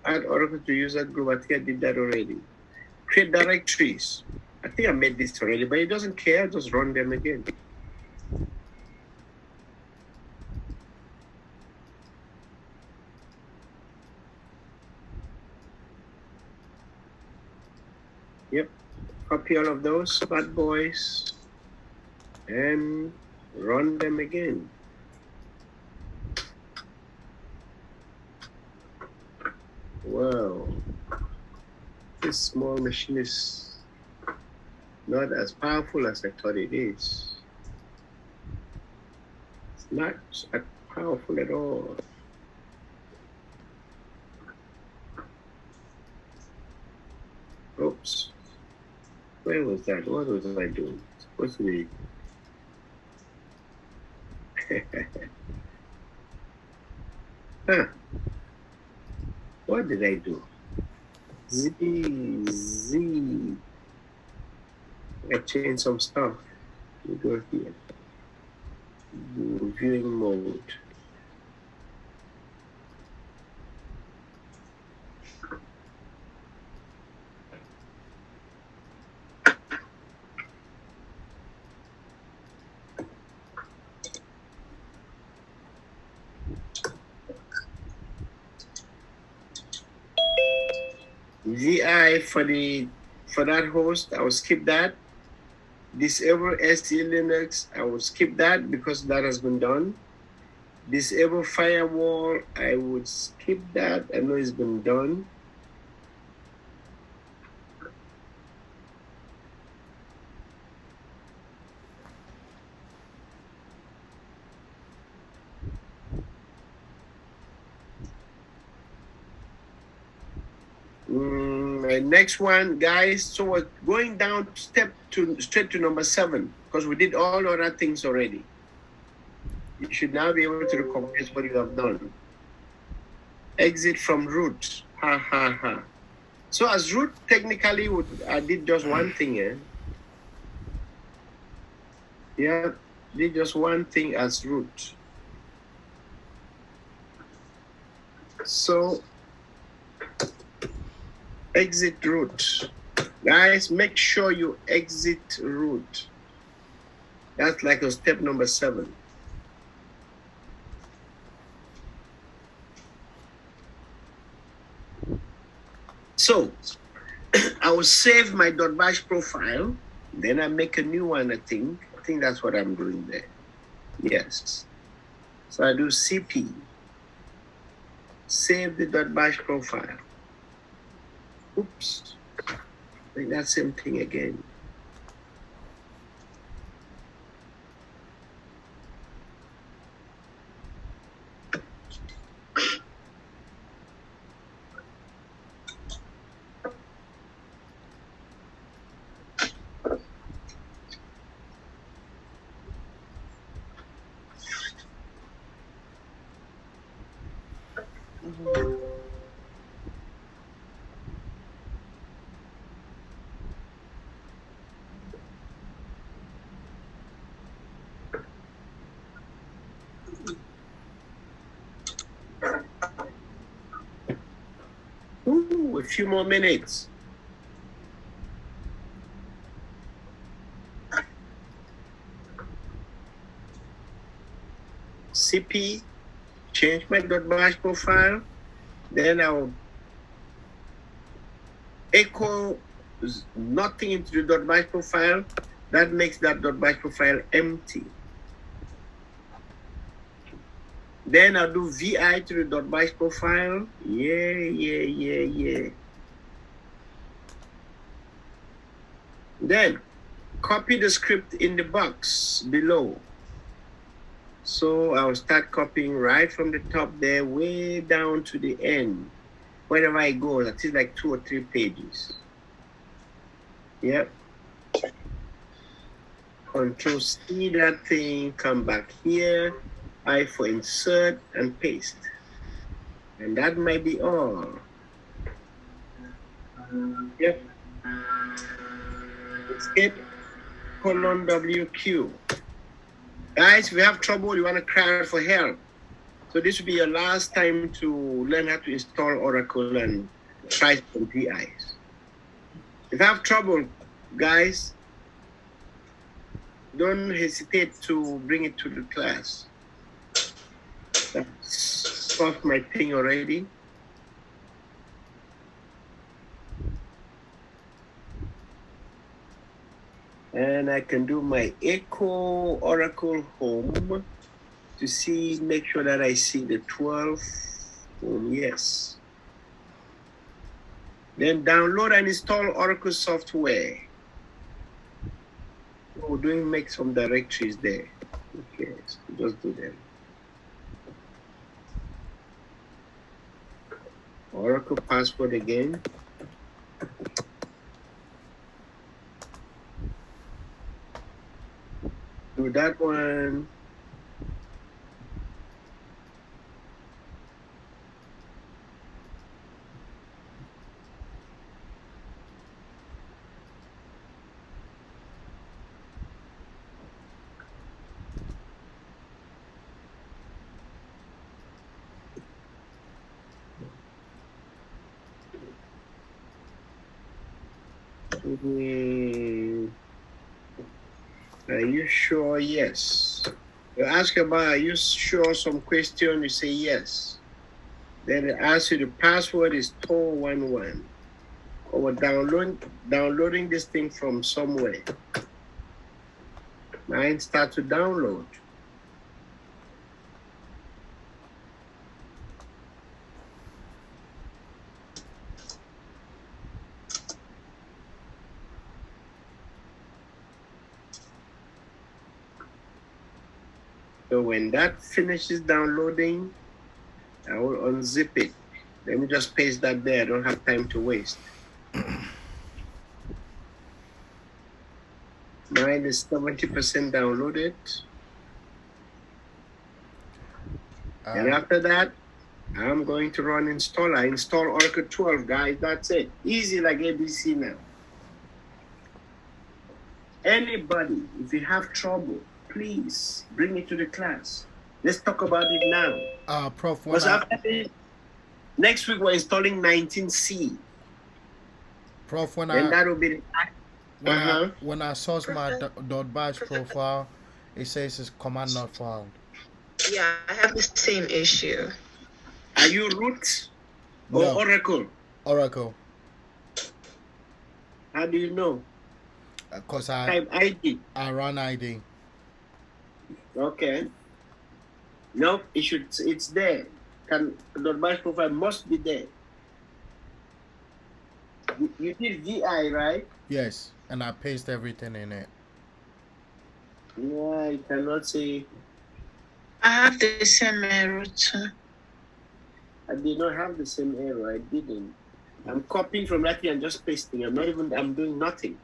Add Oracle to user group. I think I did that already. Create directories. I think I made this already, but it doesn't care. I'll just run them again. Yep. Copy all of those bad boys and run them again. Wow. This small machine is not as powerful as I thought it is. It's not powerful at all. Oops. Where was that? What was I doing? Supposed to be. Huh. What did I do? Z. I changed some stuff. We go here. Viewing mode. VI for that host, I will skip that. Disable ST Linux, I will skip that because that has been done. Disable firewall, I would skip that. I know it's been done. My next one, guys. So we're going down straight to number 7 because we did all other things already. You should now be able to recognize what you have done. Exit from root. Ha ha ha. So as root, technically, I did just one thing. Yeah, did just one thing as root. So exit root. Guys, make sure you exit root. That's like a step number 7. So I will save my .bash profile. Then I make a new one, I think. I think that's what I'm doing there. Yes. So I do CP. Save the .bash profile. Oops. Like that same thing again. few more minutes. CP, change my .bash profile. Then I'll echo nothing into the .bash profile. That makes that .bash profile empty. Then I'll do VI to the .bash profile. Yeah. Then copy the script in the box below. So I'll start copying right from the top there, way down to the end. Wherever I go, that is like 2 or 3 pages. Yep. Control C that thing, come back here. I for insert and paste. And that might be all. Yep. Escape, :WQ. Guys, if you have trouble, you want to cry out for help. So this will be your last time to learn how to install Oracle and try some PIs. If you have trouble, guys, don't hesitate to bring it to the class. That's off my thing already. And I can do my echo Oracle home to see, make sure that I see the 12 home, yes. Then download and install Oracle software. Oh, make some directories there. Okay, so just do them. Oracle password again. Do that one. Are you sure? Yes. You ask about, are you sure some question, you say yes. Then it asks you the password is Tor11. Or downloading this thing from somewhere. Mine start to download. So when that finishes downloading, I will unzip it. Let me just paste that there. I don't have time to waste. Mine is 70% downloaded. And after that, I'm going to run installer. Install Oracle 12, guys. That's it. Easy like ABC now. Anybody, if you have trouble, please bring it to the class. Let's talk about it now. Prof, next week we're installing 19C. Prof, when that will be when I source my .bash profile, it says it's command not found. Yeah, I have the same issue. Are you root or No. Oracle? Oracle. How do you know? Because Type ID. I run ID. Okay. Nope, it's there. The .bash profile must be there. You did VI, right? Yes, and I paste everything in it. Yeah, you cannot say. I have the same error too. I did not have the same error. I didn't. I'm copying from that thing and just pasting. I'm doing nothing.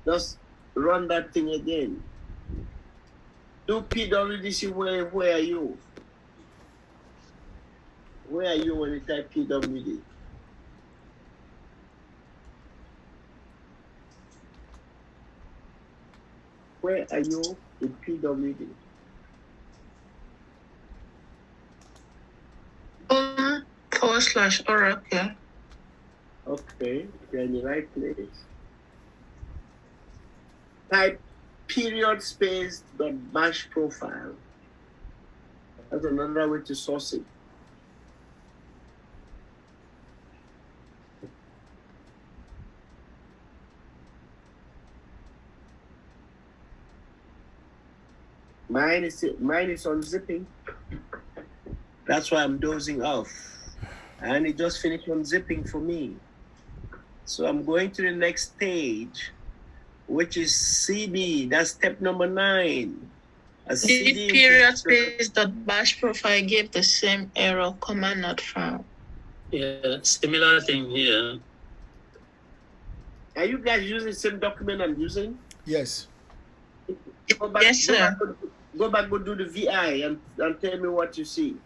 Just run that thing again. Do PWDC, where are you? Where are you when you type PWD? Where are you in PWD? /Oracle. Okay, you're in the right place. Type period space dot bash profile. That's another way to source it. Mine is unzipping. That's why I'm dozing off. And it just finished unzipping for me. So I'm going to the next stage, which is CD. That's step number 9. The period space dot bash profile gave the same error, command not found. Yeah, similar thing here. Are you guys using the same document I'm using? Yes. Yes, sir. Go back, go do the VI and tell me what you see.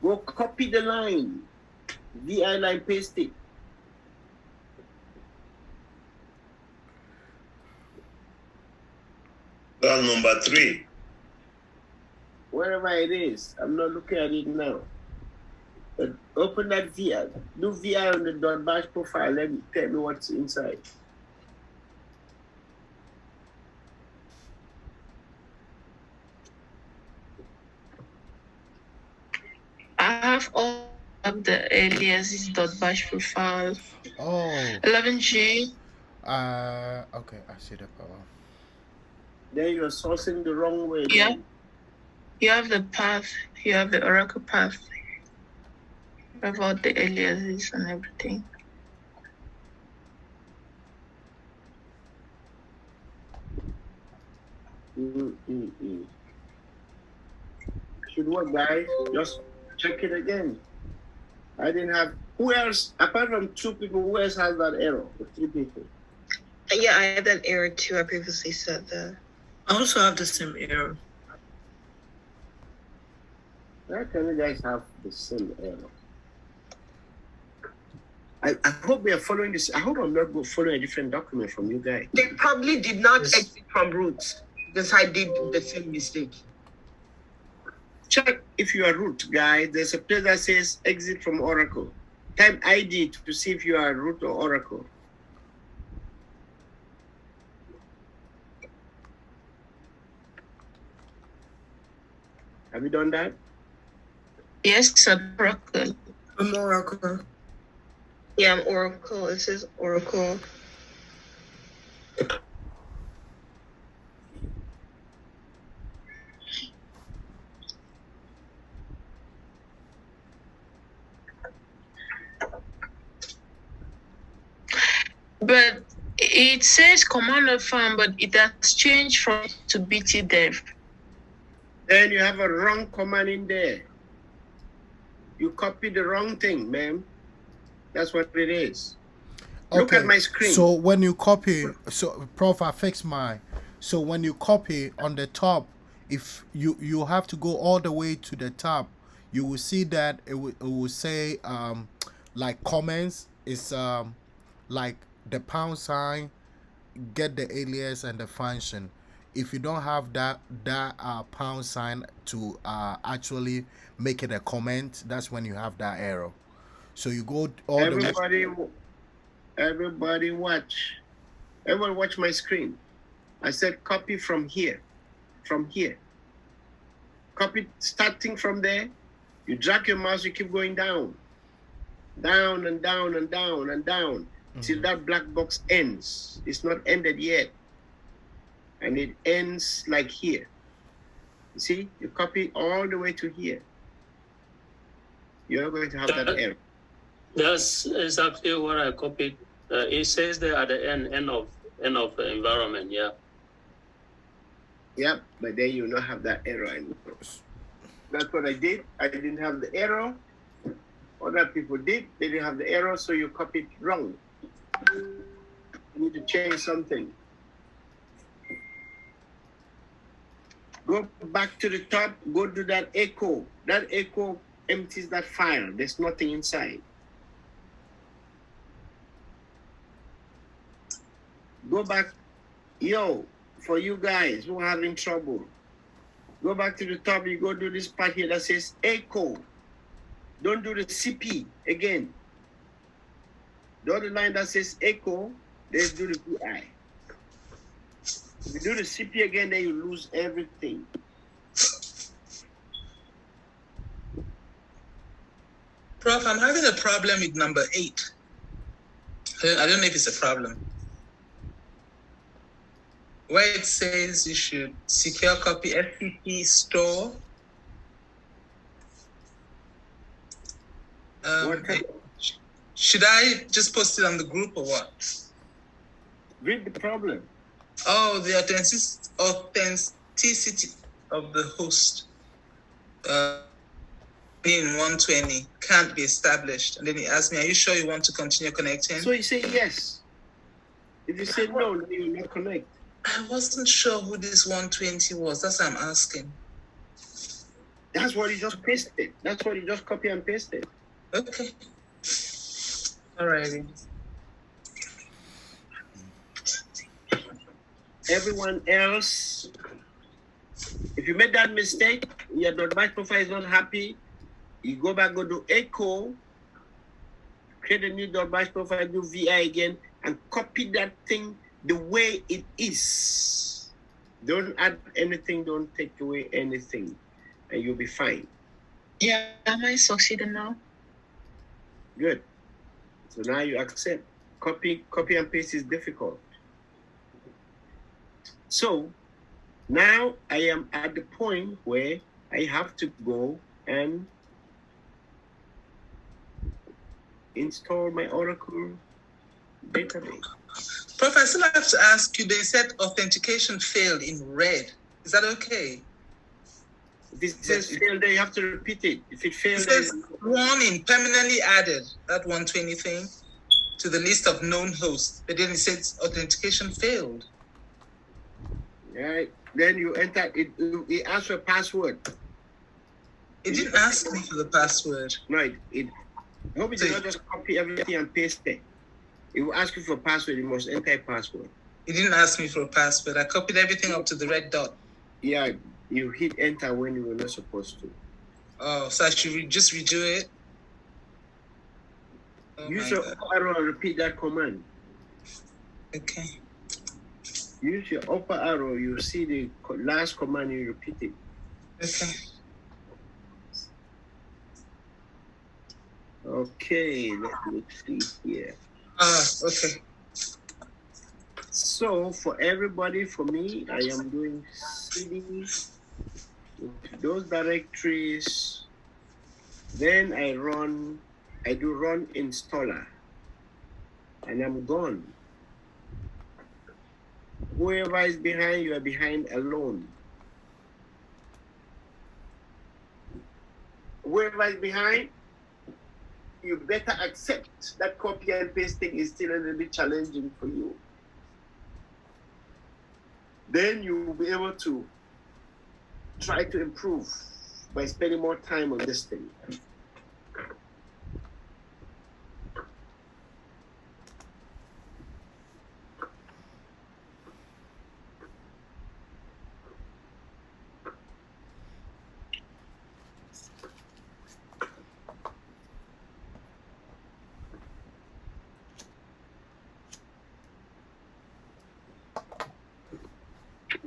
Go copy the line. VI line, paste it. Well, number 3. Wherever it is, I'm not looking at it now. But open that VI. Do VI on the dot bash profile. Let me tell me what's inside. I have all of the aliases dot bash profile. Oh. 11G. Okay, I see the power. Then you're sourcing the wrong way. Yeah. Then. You have the path. You have the Oracle path. About the aliases and everything. Should work, guys. Just check it again. I didn't have. Who else, apart from 2 people, who else has that error? 3 people. Yeah, I had that error too. I previously said that. I also have the same error. How can you guys have the same error? I hope we are following this. I hope I'm not following a different document from you guys. They probably did not exit from root because I did the same mistake. Check if you are root, guys. There's a place that says exit from Oracle. Type ID to see if you are root or Oracle. Have you done that? Yes, sir. Oracle. I'm Oracle. Yeah, I'm Oracle. It says Oracle. But it says command not found, but it has changed from to BTDev. Then you have a wrong command in there. You copied the wrong thing, ma'am. That's what it is. Okay. Look at my screen. So when you copy, so Prof, I fixed mine. So when you copy on the top, if you have to go all the way to the top, you will see that it will say like comments is like the pound sign, get the alias and the function. If you don't have that pound sign to actually make it a comment, that's when you have that error. So you go all the way. Everybody watch. Everyone watch my screen. I said copy from here. From here. Copy starting from there. You drag your mouse, you keep going down. Down and down and down and down. Till that black box ends. It's not ended yet. And it ends like here. You see? You copy all the way to here. You're going to have that error. That's exactly what I copied. It says there at the end of the environment. Yeah. Yep, but then you don't have that error anymore. That's what I did. I didn't have the error. Other people did. They didn't have the error, so you copied wrong. You need to change something. Go back to the top. Go to that echo. That echo empties that file. There's nothing inside. Go back. Yo, for you guys who are having trouble, go back to the top. You go do this part here that says echo. Don't do the CP again. The other line that says echo, let's do the VI. If you do the CP again, then you lose everything. Prof, I'm having a problem with number 8. I don't know if it's a problem. Where it says you should secure copy FTP store. Should I just post it on the group or what? Read the problem. Oh, the authenticity of the host in 120 can't be established. And then he asked me, are you sure you want to continue connecting? So you say yes. If you say no, then you will not connect. I wasn't sure who this 120 was. That's what I'm asking. That's what you just pasted. That's what you just copy and pasted. Okay. Alrighty. Everyone else, if you made that mistake, your .batch profile is not happy, you go back, go to echo, create a new .batch profile, do VI again, and copy that thing the way it is. Don't add anything, don't take away anything, and you'll be fine. Yeah, am I succeeding now? Good. So now you accept. Copy and paste is difficult. So now I am at the point where I have to go and install my Oracle database. Prof, I still have to ask you, they said authentication failed in red. Is that okay? If it says failed, then you have to repeat it. If it fails, it says warning, permanently added, that 120 thing, to the list of known hosts. But then it says authentication failed. Right. Then you enter it. It asks for a password. It didn't ask me for the password. Right. I hope it did not just copy everything and paste it. It will ask you for a password. You must enter a password. It didn't ask me for a password. I copied everything up to the red dot. Yeah, you hit enter when you were not supposed to. Oh, so I should just redo it? Use your upper arrow and repeat that command. Okay. Use your upper arrow. You see the last command. You repeat it. Okay. Okay. Let me see here. Okay. So for everybody, for me, I am doing CD with those directories. Then I do run installer, and I'm gone. Whoever is behind, you are behind alone. Whoever is behind, you better accept that copy and pasting is still a little bit challenging for you. Then you will be able to try to improve by spending more time on this thing.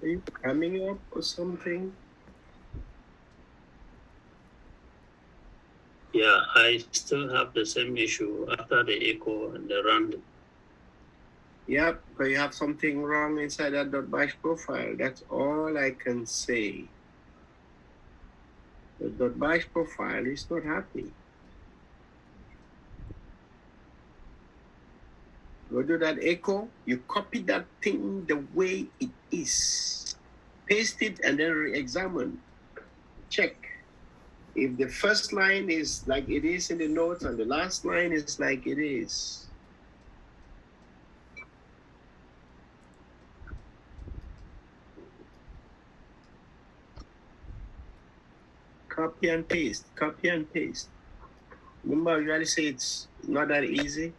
Are you coming up or something? Yeah, I still have the same issue after the echo and the random. Yep, but you have something wrong inside that .bash profile. That's all I can say. The .bash profile is not happy. Go do that echo, you copy that thing the way it is. Paste it and then re-examine. Check. If the first line is like it is in the notes and the last line is like it is. Copy and paste, copy and paste. Remember, I usually say it's not that easy.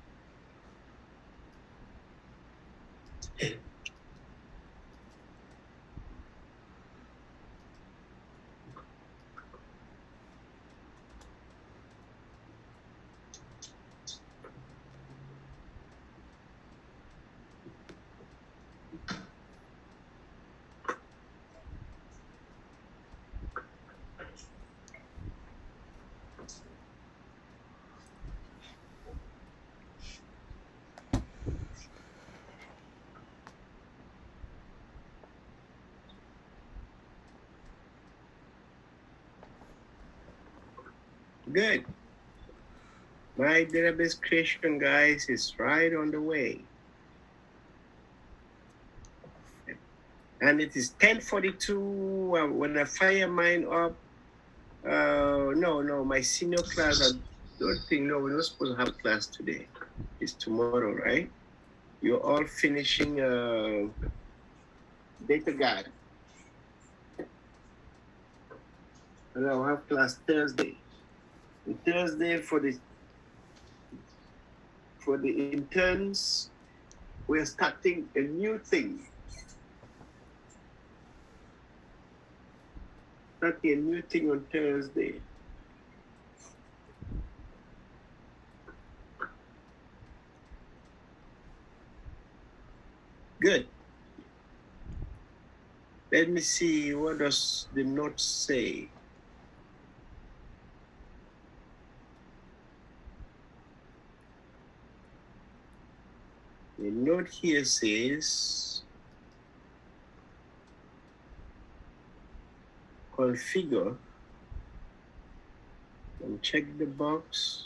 Good. My database creation, guys, is right on the way. And it is 10:42. When I fire mine up, no, my senior class, I don't think, no, we're not supposed to have class today. It's tomorrow, right? You're all finishing data guide. And I'll have class Thursday. And Thursday for the interns, we're starting a new thing. Starting a new thing on Thursday. Good. Let me see, what does the note say? The note here says configure and check the box.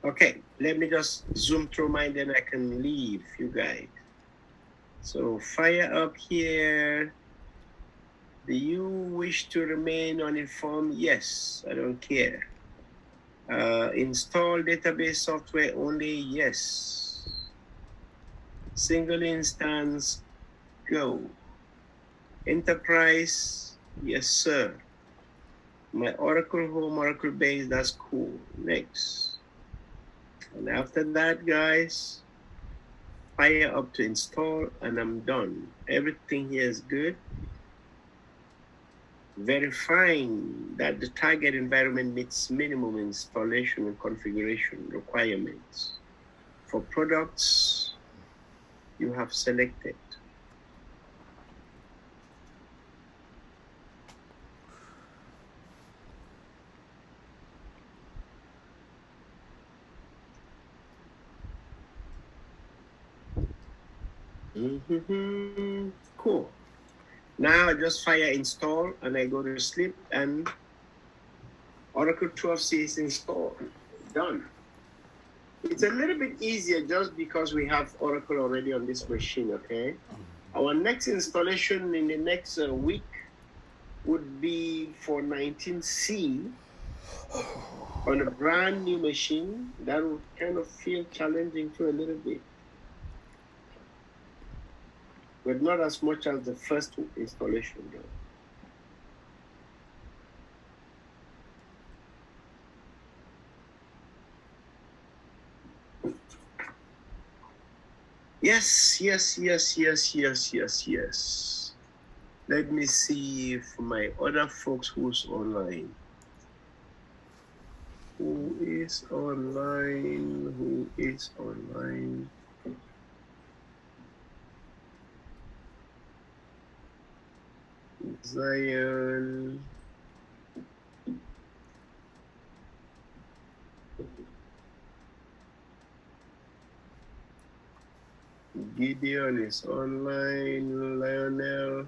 Okay, let me just zoom through mine, then I can leave you guys. So fire up here. Do you wish to remain uninformed? Yes, I don't care. Install database software only? Yes. Single instance? Go. Enterprise? Yes, sir. My Oracle home, Oracle base, that's cool. Next. And after that, guys, fire up to install, and I'm done. Everything here is good. Verifying that the target environment meets minimum installation and configuration requirements for products you have selected. Cool. Now I just fire install and I go to sleep and Oracle 12c is installed. Done. It's a little bit easier just because we have Oracle already on this machine, okay? Our next installation in the next week would be for 19C on a brand new machine. That would kind of feel challenging too a little bit. But not as much as the first installation though. Yes. Let me see if my other folks who's online. Who is online? Zion. Gideon is online. Lionel.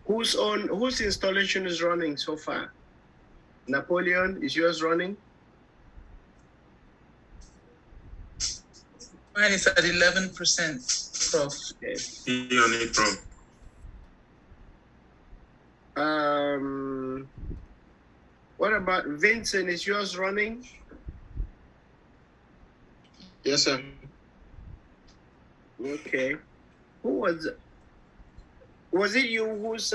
Whose installation is running so far? Napoleon, is yours running? Mine is at 11%, Prof. Okay. Be on it, Prof. What about Vincent? Is yours running? Yes, sir. Okay. Who was it you who's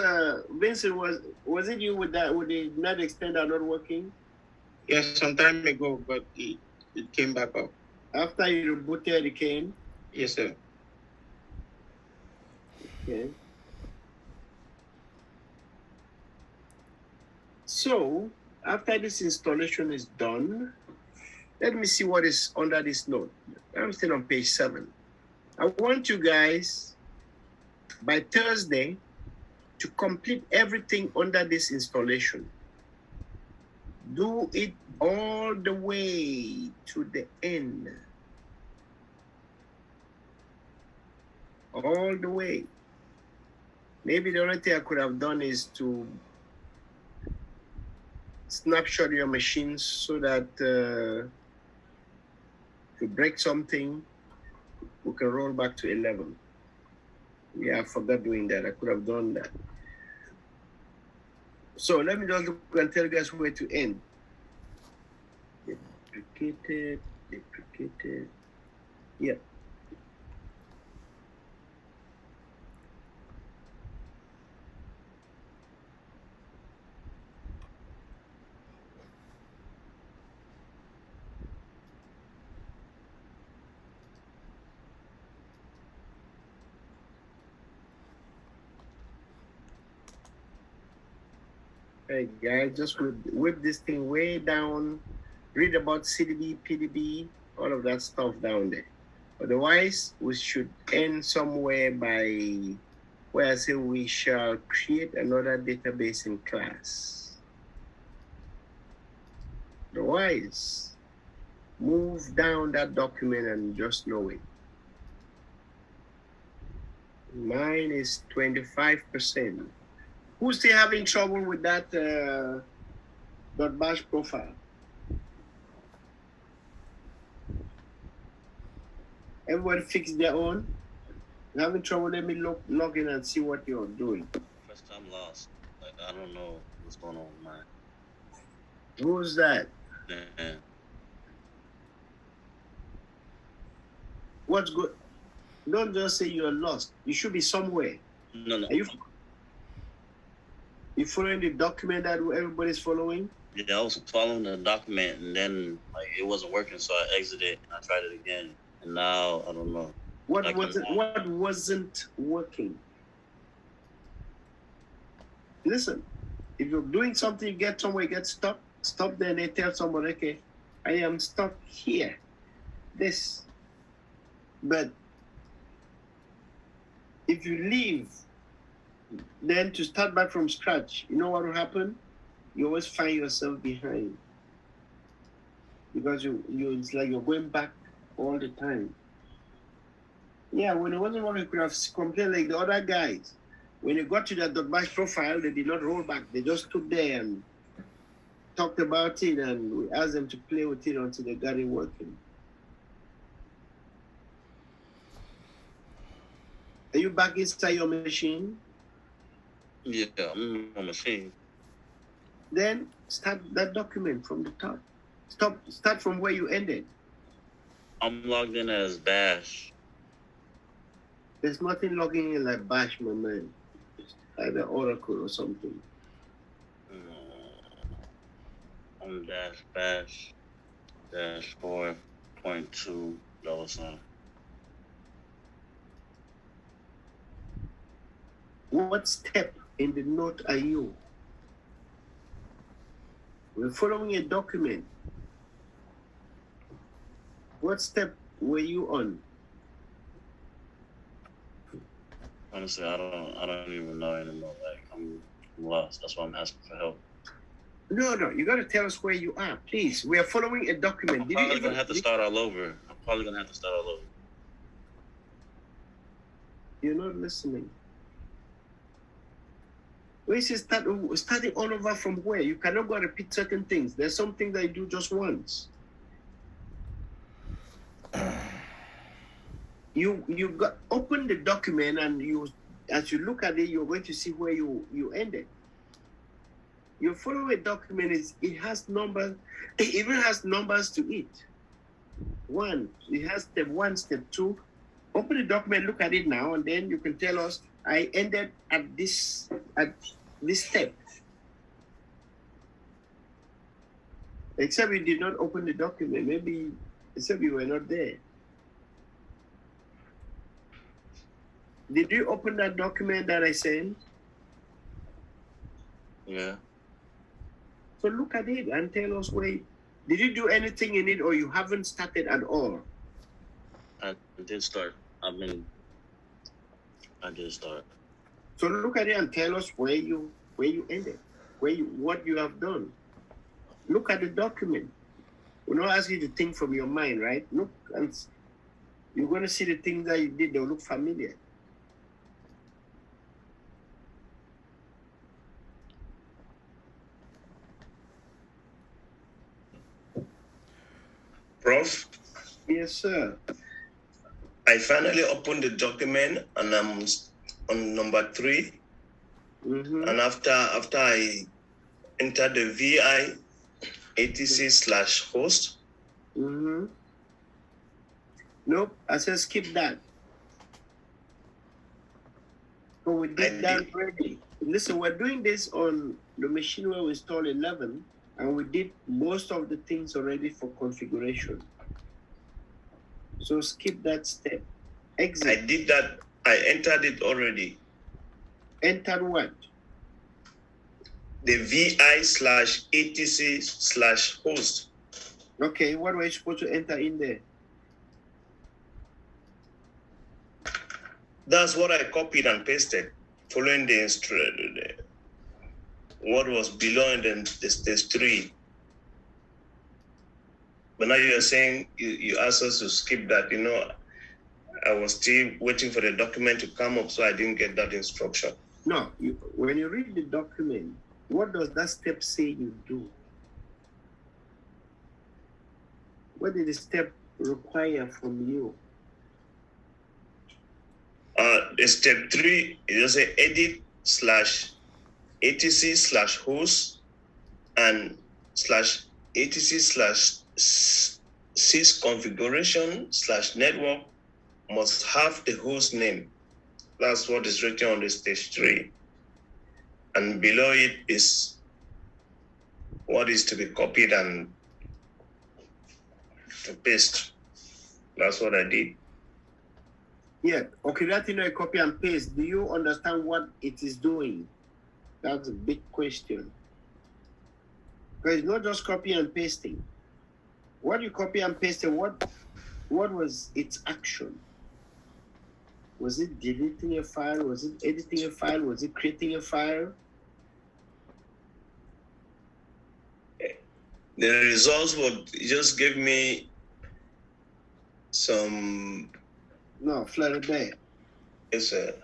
Vincent was it you with the net extender not working? Yes, some time ago, but it came back up. After you rebooted it came? Yes, sir. Okay. So after this installation is done, let me see what is under this note. I'm still on page 7. I want you guys by Thursday to complete everything under this installation. Do it all the way to the end. All the way. Maybe the only thing I could have done is to snapshot your machines so that if you break something, we can roll back to 11. Yeah, I forgot doing that. I could have done that. So let me just look and tell you guys where to end. Deprecated. Yep. Hey guys, just whip this thing way down. Read about CDB, PDB, all of that stuff down there. Otherwise, we should end somewhere by where I say we shall create another database in class. Otherwise, move down that document and just know it. Mine is 25%. Who's still having trouble with that .bash profile? Everybody fix their own. You're having trouble, let me log in and see what you're doing. First time lost. Like, I don't know what's going on with mine. Who's that? Yeah. What's good? Don't just say you're lost. You should be somewhere. No. Are you following the document that everybody's following? Yeah, I was following the document and then like it wasn't working, so I exited and I tried it again. And now I don't know. What wasn't working? Listen, if you're doing something, you get somewhere, you get stuck, stop there and they tell someone, okay, I am stuck here. This. But if you leave, then to start back from scratch, you know what will happen? You always find yourself behind. Because you it's like you're going back all the time. Yeah, when it wasn't working, you could have complained like the other guys. When you got to that .bash profile, they did not roll back. They just stood there and talked about it, and we asked them to play with it until they got it working. Are you back inside your machine? Yeah, I'm on my machine. Then start that document from the top. Start from where you ended. I'm logged in as Bash. There's nothing logging in like Bash, my man. It's either Oracle or something. I'm Bash 4.2 $. What step in the note are you? We're following a document. What step were you on? Honestly, I don't even know anymore. Like I'm lost. That's why I'm asking for help. No, you got to tell us where you are, please. We are following a document. I'm probably gonna have to start all over. You're not listening. When you say starting all over from where? You cannot go and repeat certain things. There's something that you do just once. You got open the document and as you look at it, you're going to see where you ended. You follow a document, it has numbers, it even has numbers to it. It has step 1, step 2. Open the document, look at it now, and then you can tell us, I ended at this step. Except you did not open the document, maybe except you were not there. Did you open that document that I sent? Yeah. So look at it and tell us did you do anything in it or you haven't started at all? I did start. I did start. So look at it and tell us where you ended, what you have done. Look at the document. We're not asking you to think from your mind, right? Look, and you're going to see the things that you did. They'll look familiar. Prof, Yes, sir. I finally opened the document and I'm on number 3. Mm-hmm. And after I enter the VI etc/host. Mm-hmm. Nope, I said skip that. So we did that already. Listen, we're doing this on the machine where we installed 11, and we did most of the things already for configuration. So skip that step. Exit. I did that. I entered it already. Enter what? The VI/etc/host. Okay, what were you supposed to enter in there? That's what I copied and pasted, following the what was below in the stage 3. But now you are saying you asked us to skip that. I was still waiting for the document to come up, so I didn't get that instruction. No, when you read the document, what does that step say you do? What did the step require from you? The step 3 is just say edit/etc/host and /etc/sysconfiguration/network must have the host name. That's what is written on the stage 3. And below it is what is to be copied and to paste. That's what I did. Yeah, okay, that thing I copy and paste, do you understand what it is doing? That's a big question. Because it's not just copy and pasting. What you copy and pasted, what was its action? Was it deleting a file? Was it editing a file? Was it creating a file? The results would just give me some. No, Florida there. Yes, sir.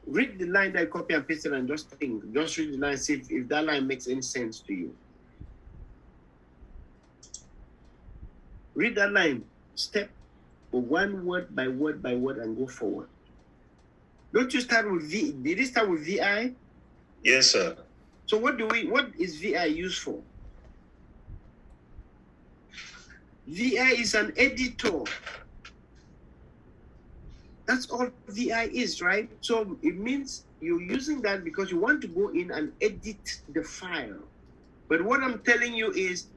Read the line that I copy and pasted and just think. Just read the line, see if that line makes any sense to you. Read that line, step one word by word by word and go forward. Don't you start with V? Did it start with VI? Yes, sir. So what is VI used for? VI is an editor. That's all VI is, right? So it means you're using that because you want to go in and edit the file. But what I'm telling you is,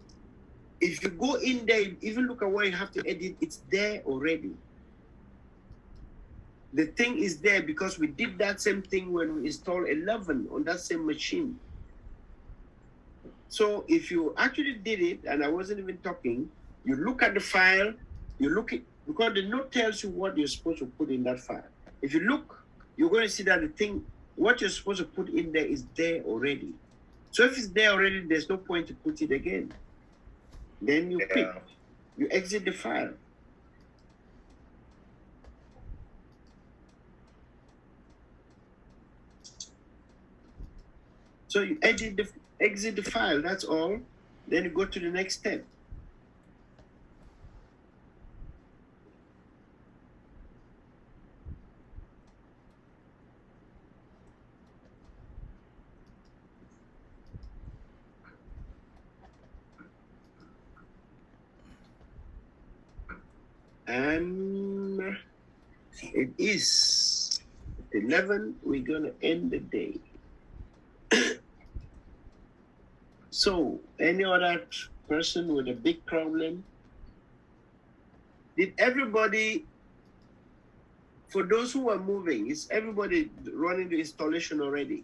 if you go in there, even look at what you have to edit, it's there already. The thing is there because we did that same thing when we installed 11 on that same machine. So if you actually did it, and I wasn't even talking, you look at the file, you look at, because the note tells you what you're supposed to put in that file. If you look, you're going to see that the thing, what you're supposed to put in there is there already. So if it's there already, there's no point to put it again. Then you quit, you exit the file. So you exit the file, that's all. Then you go to the next step. And it is 11, we're gonna end the day. So, any other person with a big problem? Did everybody, for those who are moving, is everybody running the installation already?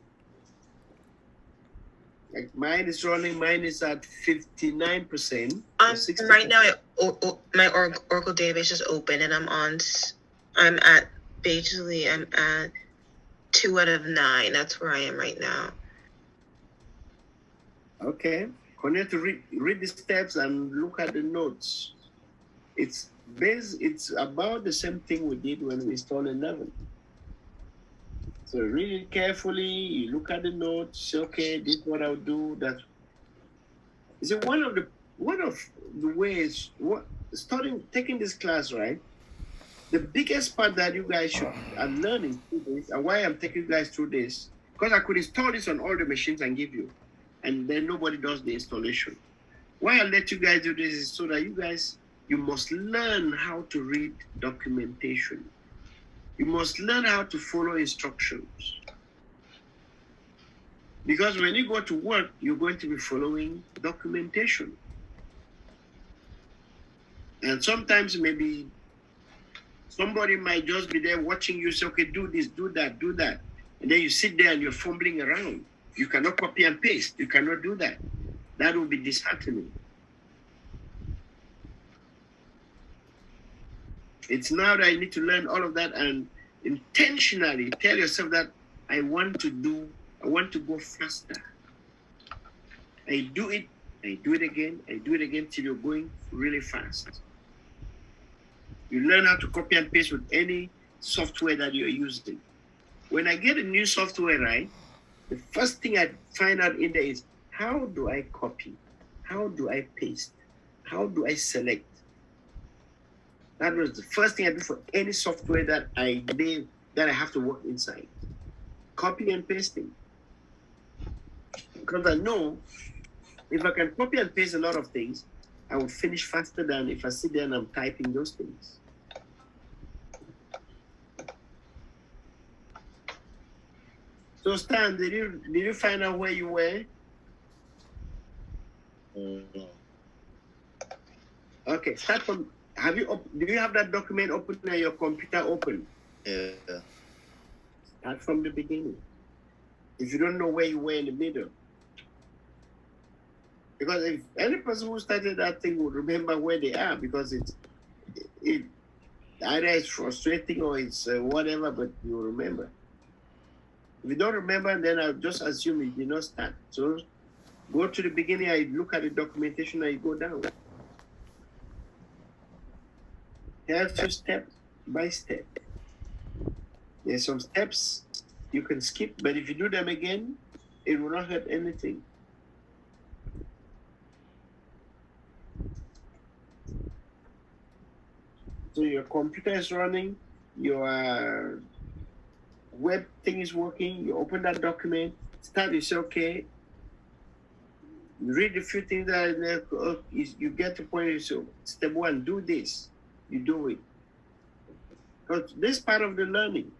Like mine is running. Mine is at 59%. Right now, my Oracle database is open, and I'm at 2 out of 9. That's where I am right now. Okay. Continue to read the steps and look at the notes. It's about the same thing we did when we installed 11. So read it carefully, you look at the notes, say, okay, this is what I'll do. That is it. One of the ways taking this class, right? The biggest part that you guys are learning through this, and why I'm taking you guys through this, because I could install this on all the machines and give you, and then nobody does the installation. Why I let you guys do this is so that you must learn how to read documentation. You must learn how to follow instructions. Because when you go to work, you're going to be following documentation. And sometimes maybe somebody might just be there watching you say, okay, do this, do that, do that. And then you sit there and you're fumbling around. You cannot copy and paste. You cannot do that. That will be disheartening. It's now that I need to learn all of that and intentionally tell yourself that I want to go faster. I do it again till you're going really fast. You learn how to copy and paste with any software that you're using. When I get a new software, right, the first thing I find out in there is, how do I copy? How do I paste? How do I select? That was the first thing I do for any software that I have to work inside. Copy and pasting. Because I know if I can copy and paste a lot of things, I will finish faster than if I sit there and I'm typing those things. So Stan, did you find out where you were? No. Okay, start from. Do you have that document open on your computer open? Yeah. Start from the beginning. If you don't know where you were in the middle. Because if any person who started that thing will remember where they are, because it either it's frustrating or it's whatever, but you'll remember. If you don't remember, then I'll just assume you did not start. So go to the beginning, I look at the documentation, and you go down. Helps you step by step. There's some steps you can skip, but if you do them again, it will not hurt anything. So your computer is running, your web thing is working, you open that document, start, you say, okay, you read a few things that you get to the point, so step 1, do this. You do it. Because this part of the learning.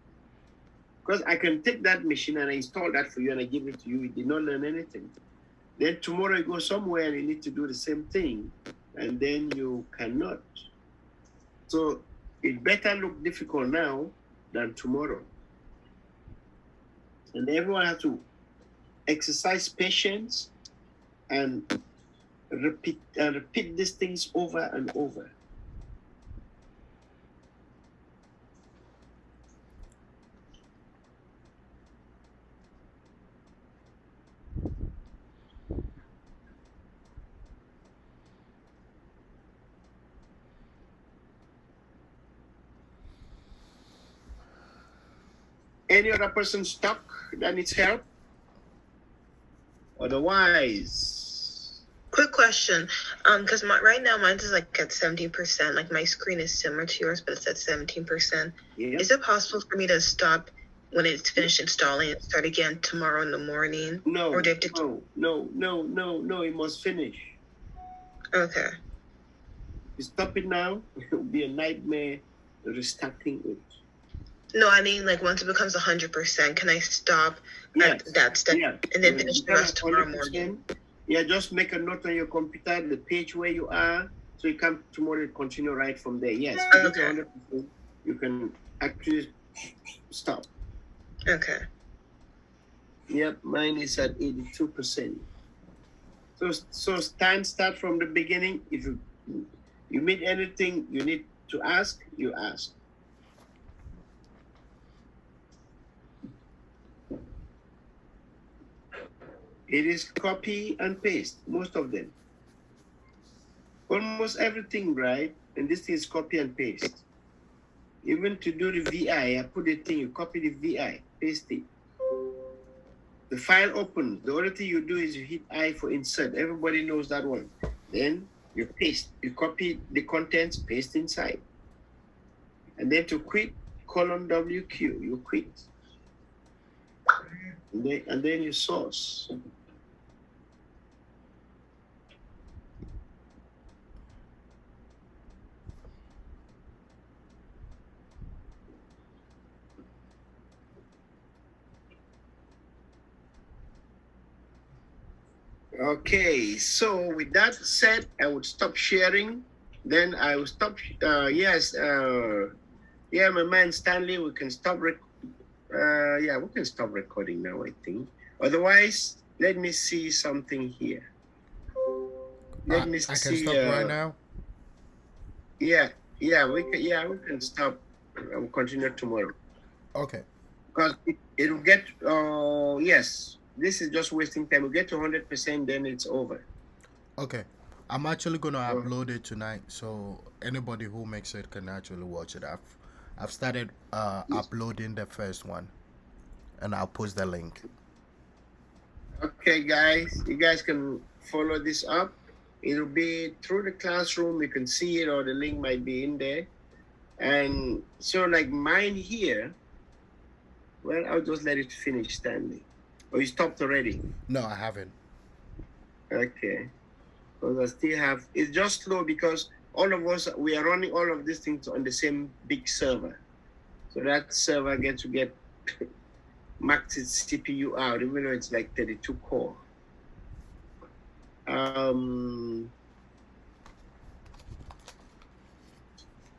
Because I can take that machine and I install that for you and I give it to you. You did not learn anything. Then tomorrow you go somewhere and you need to do the same thing. And then you cannot. So it better look difficult now than tomorrow. And everyone has to exercise patience and repeat these things over and over. Any other person stuck that needs help? Otherwise. Quick question. Because right now mine is like at 17%. Like my screen is similar to yours, but it's at 17%. Yeah. Is it possible for me to stop when it's finished installing and start again tomorrow in the morning? No. Or do you have to... No. It must finish. Okay. You stop it now, it will be a nightmare restarting it. No, I mean, like, once it becomes 100%, can I stop at that step and then finish the rest tomorrow morning? Yeah, just make a note on your computer, the page where you are, so you come tomorrow and continue right from there. Yes, okay. 100%, you can actually stop. Okay. Yep, mine is at 82%. So start from the beginning. If you meet anything you need to ask, you ask. It is copy and paste, most of them. Almost everything, right? And this is copy and paste. Even to do the VI, I put the thing, you copy the VI, paste it. The file opens. The only thing you do is you hit I for insert. Everybody knows that one. Then you paste. You copy the contents, paste inside. And then to quit, colon WQ, you quit. And then you source. Okay, so with that said, I would stop sharing. Then I will stop. Yeah, my man Stanley, we can stop. We can stop recording now, I think. Otherwise, let me see something here. Let me see. I can stop right now. We can stop. I will continue tomorrow. Okay. Because it'll get. Yes. This is just wasting time. We get to 100%, then it's over. Okay. I'm actually gonna upload it tonight, so anybody who makes it can actually watch it. I've started uploading the first one, and I'll post the link. Okay, guys, you guys can follow this up. It'll be through the classroom. You can see it, or the link might be in there. And so, like mine here, well, I'll just let it finish, Stanley. Oh, you stopped already? No, I haven't. Okay. Because I still have, it's just slow because all of us, we are running all of these things on the same big server. So that server gets to get maxed its CPU out, even though it's like 32 core.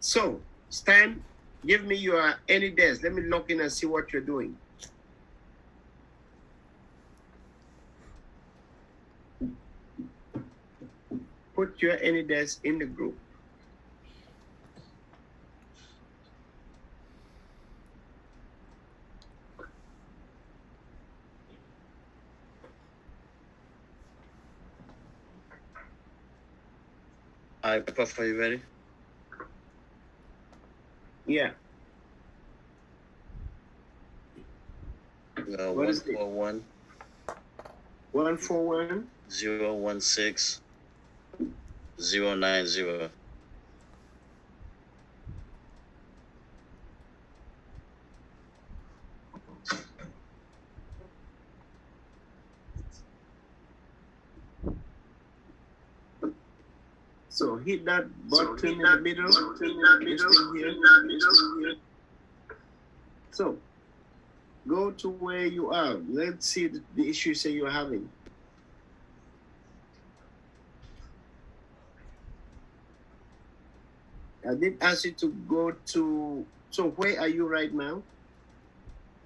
So, Stan, give me your AnyDesk. Let me log in and see what you're doing. Put your AnyDesk in the group. All right, Puff, are you ready? Yeah. What is it? 141 141 016 090. So hit that button in the middle. So go to where you are. Let's see the issues that you're having. I did ask you to go to, so where are you right now?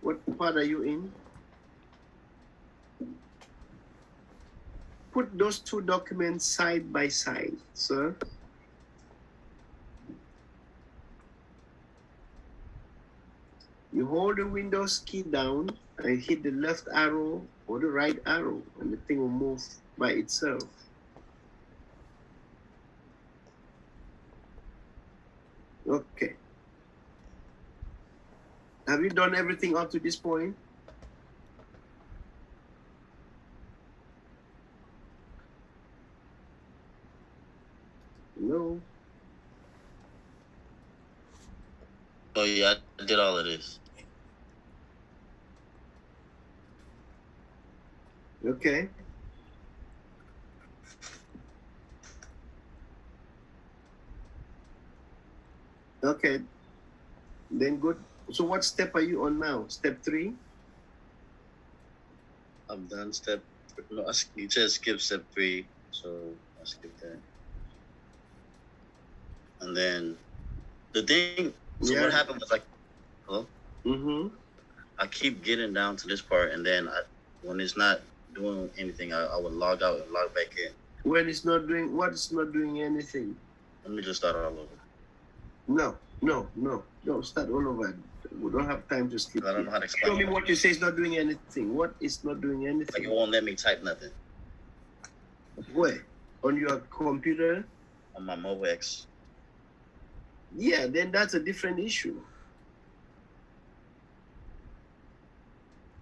What part are you in? Put those two documents side by side, sir. You hold the Windows key down and hit the left arrow or the right arrow, and the thing will move by itself. Okay. Have you done everything up to this point? No. Oh yeah, I did all of this. Okay. Okay. Then good. So what step are you on now? Step 3? I'm done. No, you said skip step 3, so I skipped that. And then the thing, so what happened was like, hello? Mm-hmm. I keep getting down to this part, and then when it's not doing anything. I would log out and log back in. When it's not doing, what is not doing anything? Let me just start all over. No. Don't start all over. We don't have time to skip. I don't know how to explain. Show me what you say is not doing anything. What is not doing anything? Like it won't let me type nothing. Where? On your computer? On my Mobile X. Yeah, then that's a different issue.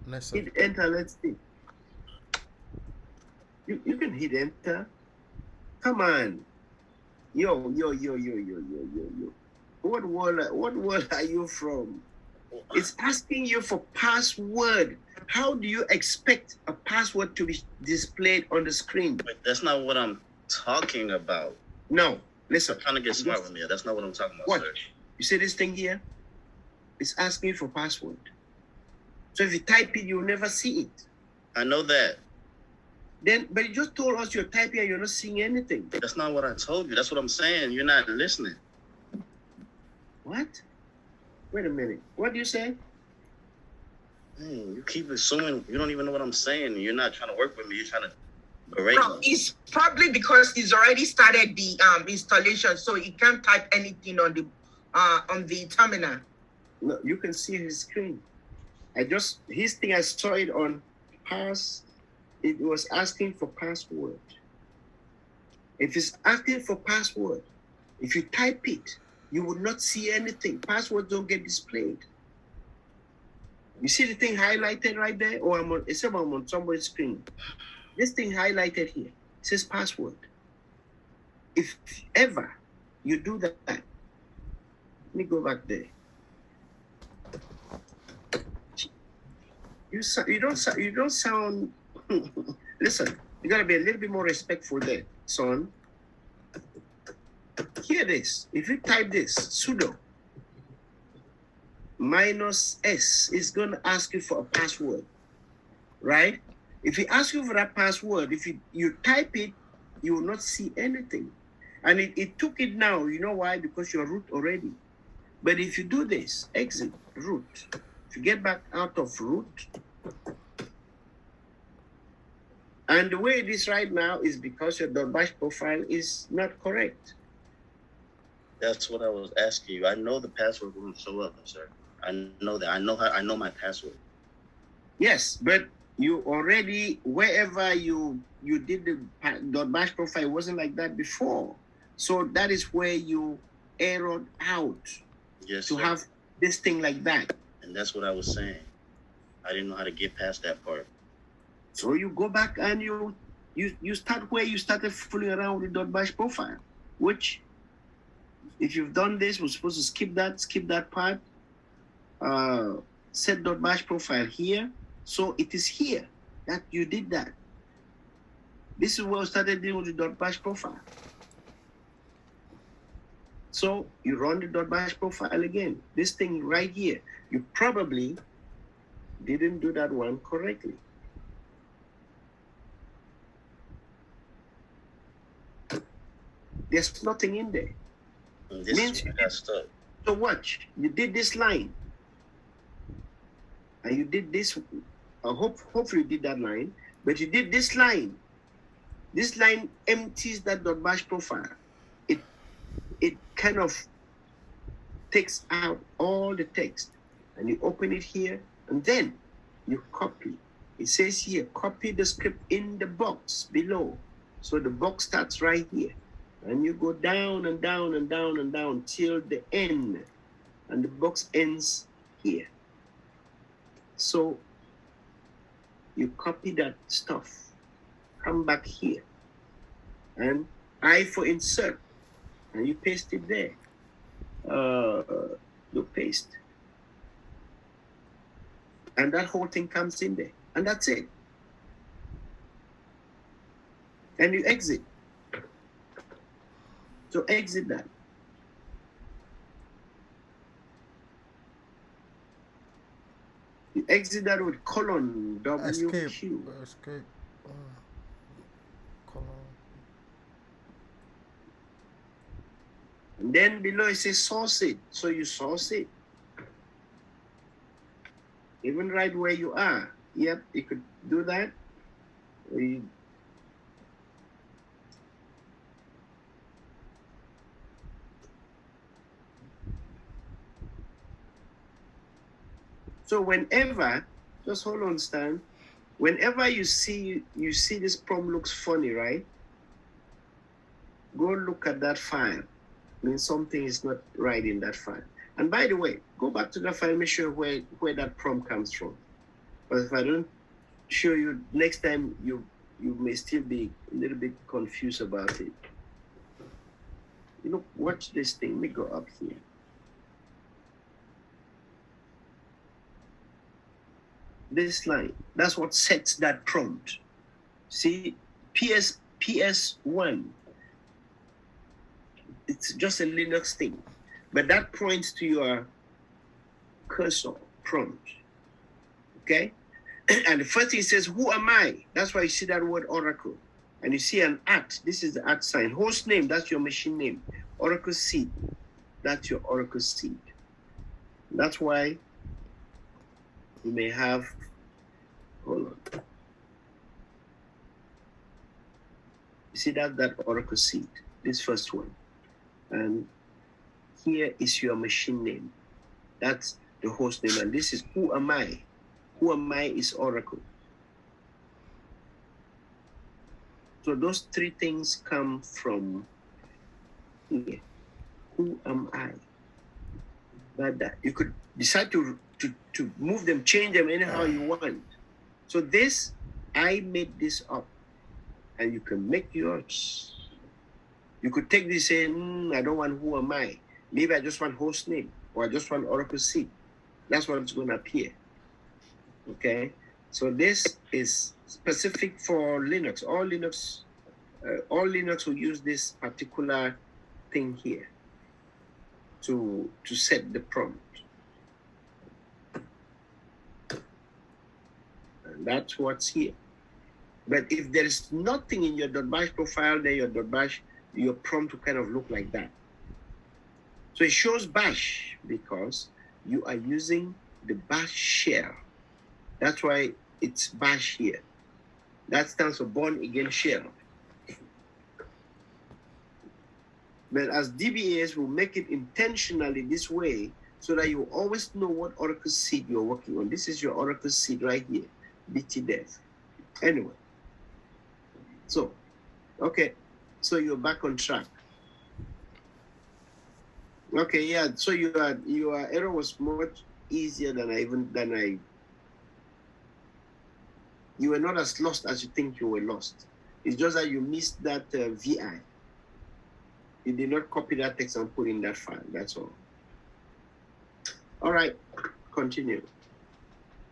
Listen. Hit enter, let's see. You can hit enter. Come on. Yo. What world are you from? It's asking you for password. How do you expect a password to be displayed on the screen? But that's not what I'm talking about. No, listen. I'm trying to get smart with me. That's not what I'm talking about, What? sir. You see this thing here? It's asking you for password. So if you type it, you'll never see it. I know that. But you just told us you're typing and you're not seeing anything. That's not what I told you. That's what I'm saying. You're not listening. What? Wait a minute. What do you say? Hey, you keep assuming you don't even know what I'm saying. You're not trying to work with me. You're trying to berate No, me. it's probably because he's already started the installation, so he can't type anything on the terminal. No, you can see his screen. His thing, I saw it on pass. It was asking for password. If it's asking for password, if you type it, you will not see anything. Passwords don't get displayed. You see the thing highlighted right there? Or I'm on somebody's screen. This thing highlighted here says password. If ever you do that, let me go back there. You don't sound. Listen, you gotta be a little bit more respectful there, son. Hear this. If you type this sudo -s, it's gonna ask you for a password, right? If you ask you for that password, if you type it, you will not see anything. And it took it now. You know why? Because you're root already. But if you do this, exit root. If you get back out of root, and the way it is right now is because your .bash profile is not correct. That's what I was asking you. I know the password won't show up, sir. I know that. I know my password. Yes, but you already, wherever you did the .bash profile, wasn't like that before. So that is where you errored out. Yes, to sir. have this thing like that. And that's what I was saying. I didn't know how to get past that part. So you go back and you start where you started fooling around with the .bash profile, which, if you've done this, we're supposed to skip that part. Set .bash profile here. So it is here that you did that. This is where we started dealing with the .bash profile. So you run the .bash profile again. This thing right here, you probably didn't do that one correctly. There's nothing in there. And this Means is where I got stuck. So watch, you did this line. And you did this, hopefully you did that line, but you did this line. This line empties that .bash profile. It kind of takes out all the text, and you open it here, and then you copy. It says here, copy the script in the box below. So the box starts right here. And you go down and down and down and down till the end. And the box ends here. So you copy that stuff, come back here, and I for insert, and you paste it there. You paste. And that whole thing comes in there. And that's it. And you exit. So exit that. You exit that with colon WQ. Escape. Colon. And then below it says source it. So you source it. Even right where you are. Yep, you could do that. So whenever, just hold on, Stan. Whenever you see this prompt looks funny, right? Go look at that file. Means something is not right in that file. And by the way, go back to the file, make sure where that prompt comes from. But if I don't show you next time, you may still be a little bit confused about it. You know, watch this thing. Let me go up here. This line, that's what sets that prompt. See, PS1, it's just a Linux thing, but that points to your cursor prompt, okay? And the first thing it says, who am I? That's why you see that word Oracle. And you see an @ this is the @ sign. Host name, that's your machine name. Oracle seed, that's your Oracle seed. That's why you may have, hold on. You see that Oracle seed, this first one. And here is your machine name. That's the host name. And this is who am I? Who am I is Oracle. So those three things come from here. Who am I? That you could decide to move them, change them anyhow you want. So this, I made this up, and you can make yours. You could take this and I don't want who am I. Maybe I just want host name, or I just want Oracle seed. That's what it's going to appear. Okay, so this is specific for Linux. All Linux will use this particular thing here to set the prompt. And that's what's here. But if there is nothing in your .bash profile, then your prompt will kind of look like that. So it shows bash because you are using the bash shell. That's why it's bash here. That stands for born again shell. But as DBAs, will make it intentionally this way so that you always know what Oracle seed you're working on. This is your Oracle seed right here, BTDev. Anyway, so, okay, so you're back on track. Okay, yeah, so your error was much easier than you were not as lost as you think you were lost. It's just that you missed that VI. You did not copy that text and put in that file, that's all. All right, continue.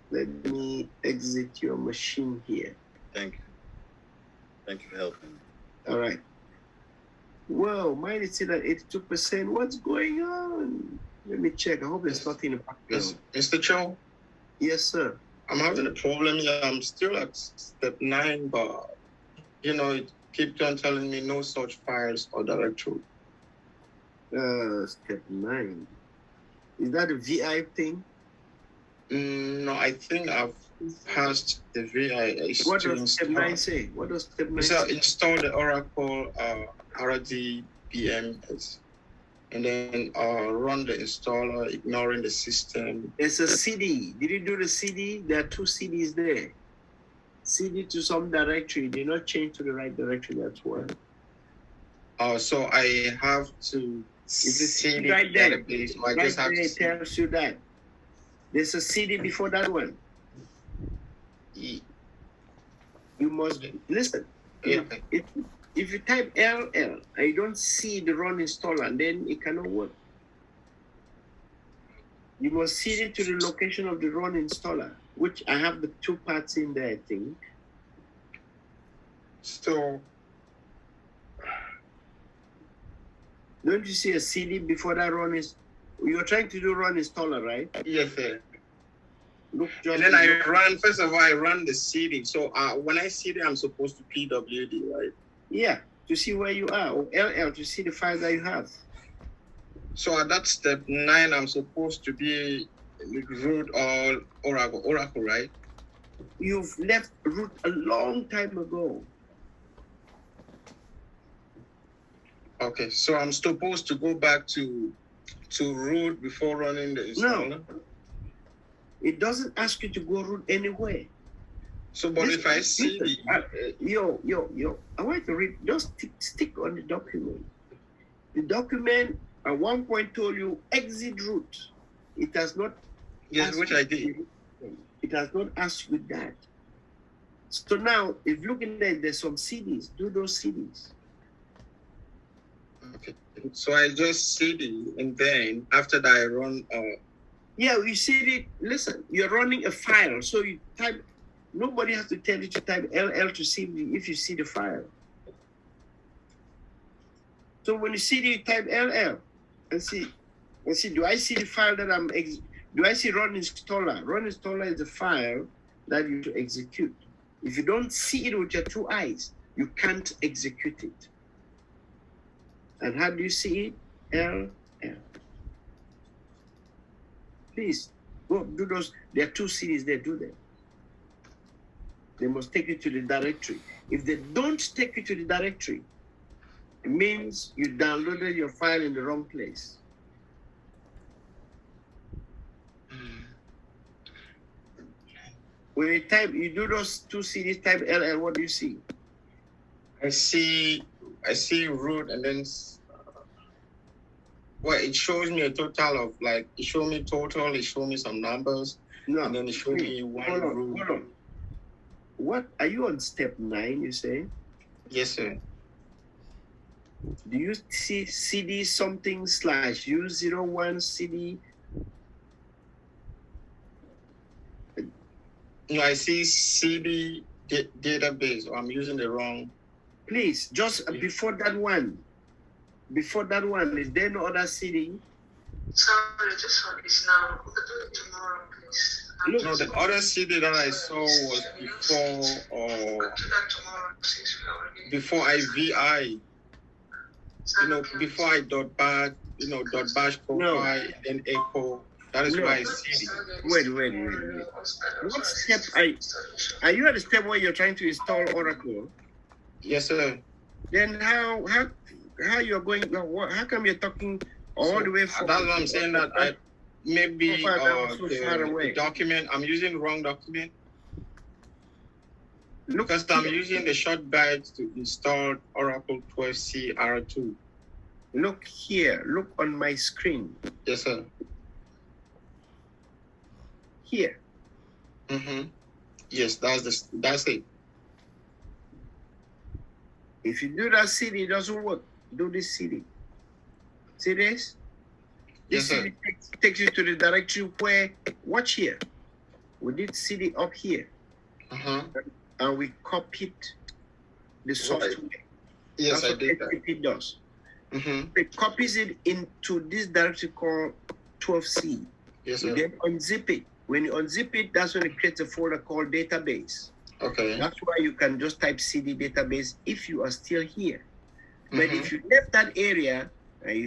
Let me exit your machine here. Thank you. Thank you for helping. All right. Whoa, mine is still at 82%. What's going on? Let me check. I hope there's nothing in the background. Mr. Cho? Yes, sir. I'm having a problem here. I'm still at step 9, but, it keeps on telling me no such files or directory. Step 9. Is that a VI thing? No, I think I've passed the VI. What does step 9 say? What does step 9 say? Install the Oracle RDBMS. And then run the installer, ignoring the system. It's a CD. Did you do the CD? There are 2 CDs there. CD to some directory. Did not change to the right directory. That's why. So I have to see the right there. database. Right just have there it tells you that. There's a CD before that one. You must listen. Yeah. If you type LL and you don't see the run installer, then it cannot work. You must see it to the location of the run installer, which I have the 2 parts in there, I think. So, don't you see a CD before that run is? You're trying to do run installer, right? Yes, sir. Look, and then first of all, I run the CD. So when I CD, I'm supposed to PWD, right? Yeah, to see where you are, or LL to see the file that you have. So at that step 9, I'm supposed to be root all Oracle, right? You've left root a long time ago. Okay, so I'm supposed to go back to root before running the installer? No. It doesn't ask you to go root anywhere. So, but if I see yo, I want to read, just stick on the document. The document at one point told you exit root. It has not. Yes, which I did. It has not asked with that. So now, if looking at there's some CDs, do those CDs. Okay. So I just CD, and then after that I run. Yeah, you see it. Listen, you're running a file, so you type. Nobody has to tell you to type LL to see if you see the file. So when you see it, you type LL and see. Do I see the file that I'm? Do I see run installer? Run installer is the file that you to execute. If you don't see it with your two eyes, you can't execute it. And how do you see it? LL. Please go do those. There are two CDs there. Do them. They must take you to the directory. If they don't take you to the directory, it means you downloaded your file in the wrong place. When you do those two CDs, type LL, what do you see? I see root, and then it shows me a total of it shows me total, it shows me some numbers, and then it shows me one root. Hold on. What are you on step 9, you say? Yes, sir. Do you see CD something /U01 CD? No, I see CD database. I'm using the wrong. Please, just before that one, is there no other CD? Sorry, this one is now. We'll do it tomorrow, please. Look, no, the other CD that I saw was before I VI. Before I .bash profile, then echo. That is why I see it. Wait. What step are you at the step where you're trying to install Oracle? Yes, sir. Then how you're going? How come you're talking all the way from? That's what I'm saying. That maybe the document. I'm using the wrong document. Because I'm using the short guides to install Oracle 12c R2. Look here. Look on my screen. Yes, sir. Here. Yes, that's it. If you do that CD, it doesn't work. Do this CD. See this? This CD takes you to the directory where, watch here. We did CD up here. And we copied the software. Yes, that's I did what it does. that. It copies it into this directory called 12C. Yes, sir. Then unzip it. When you unzip it, that's when it creates a folder called database. Okay. That's why you can just type CD database if you are still here. But if you left that area and you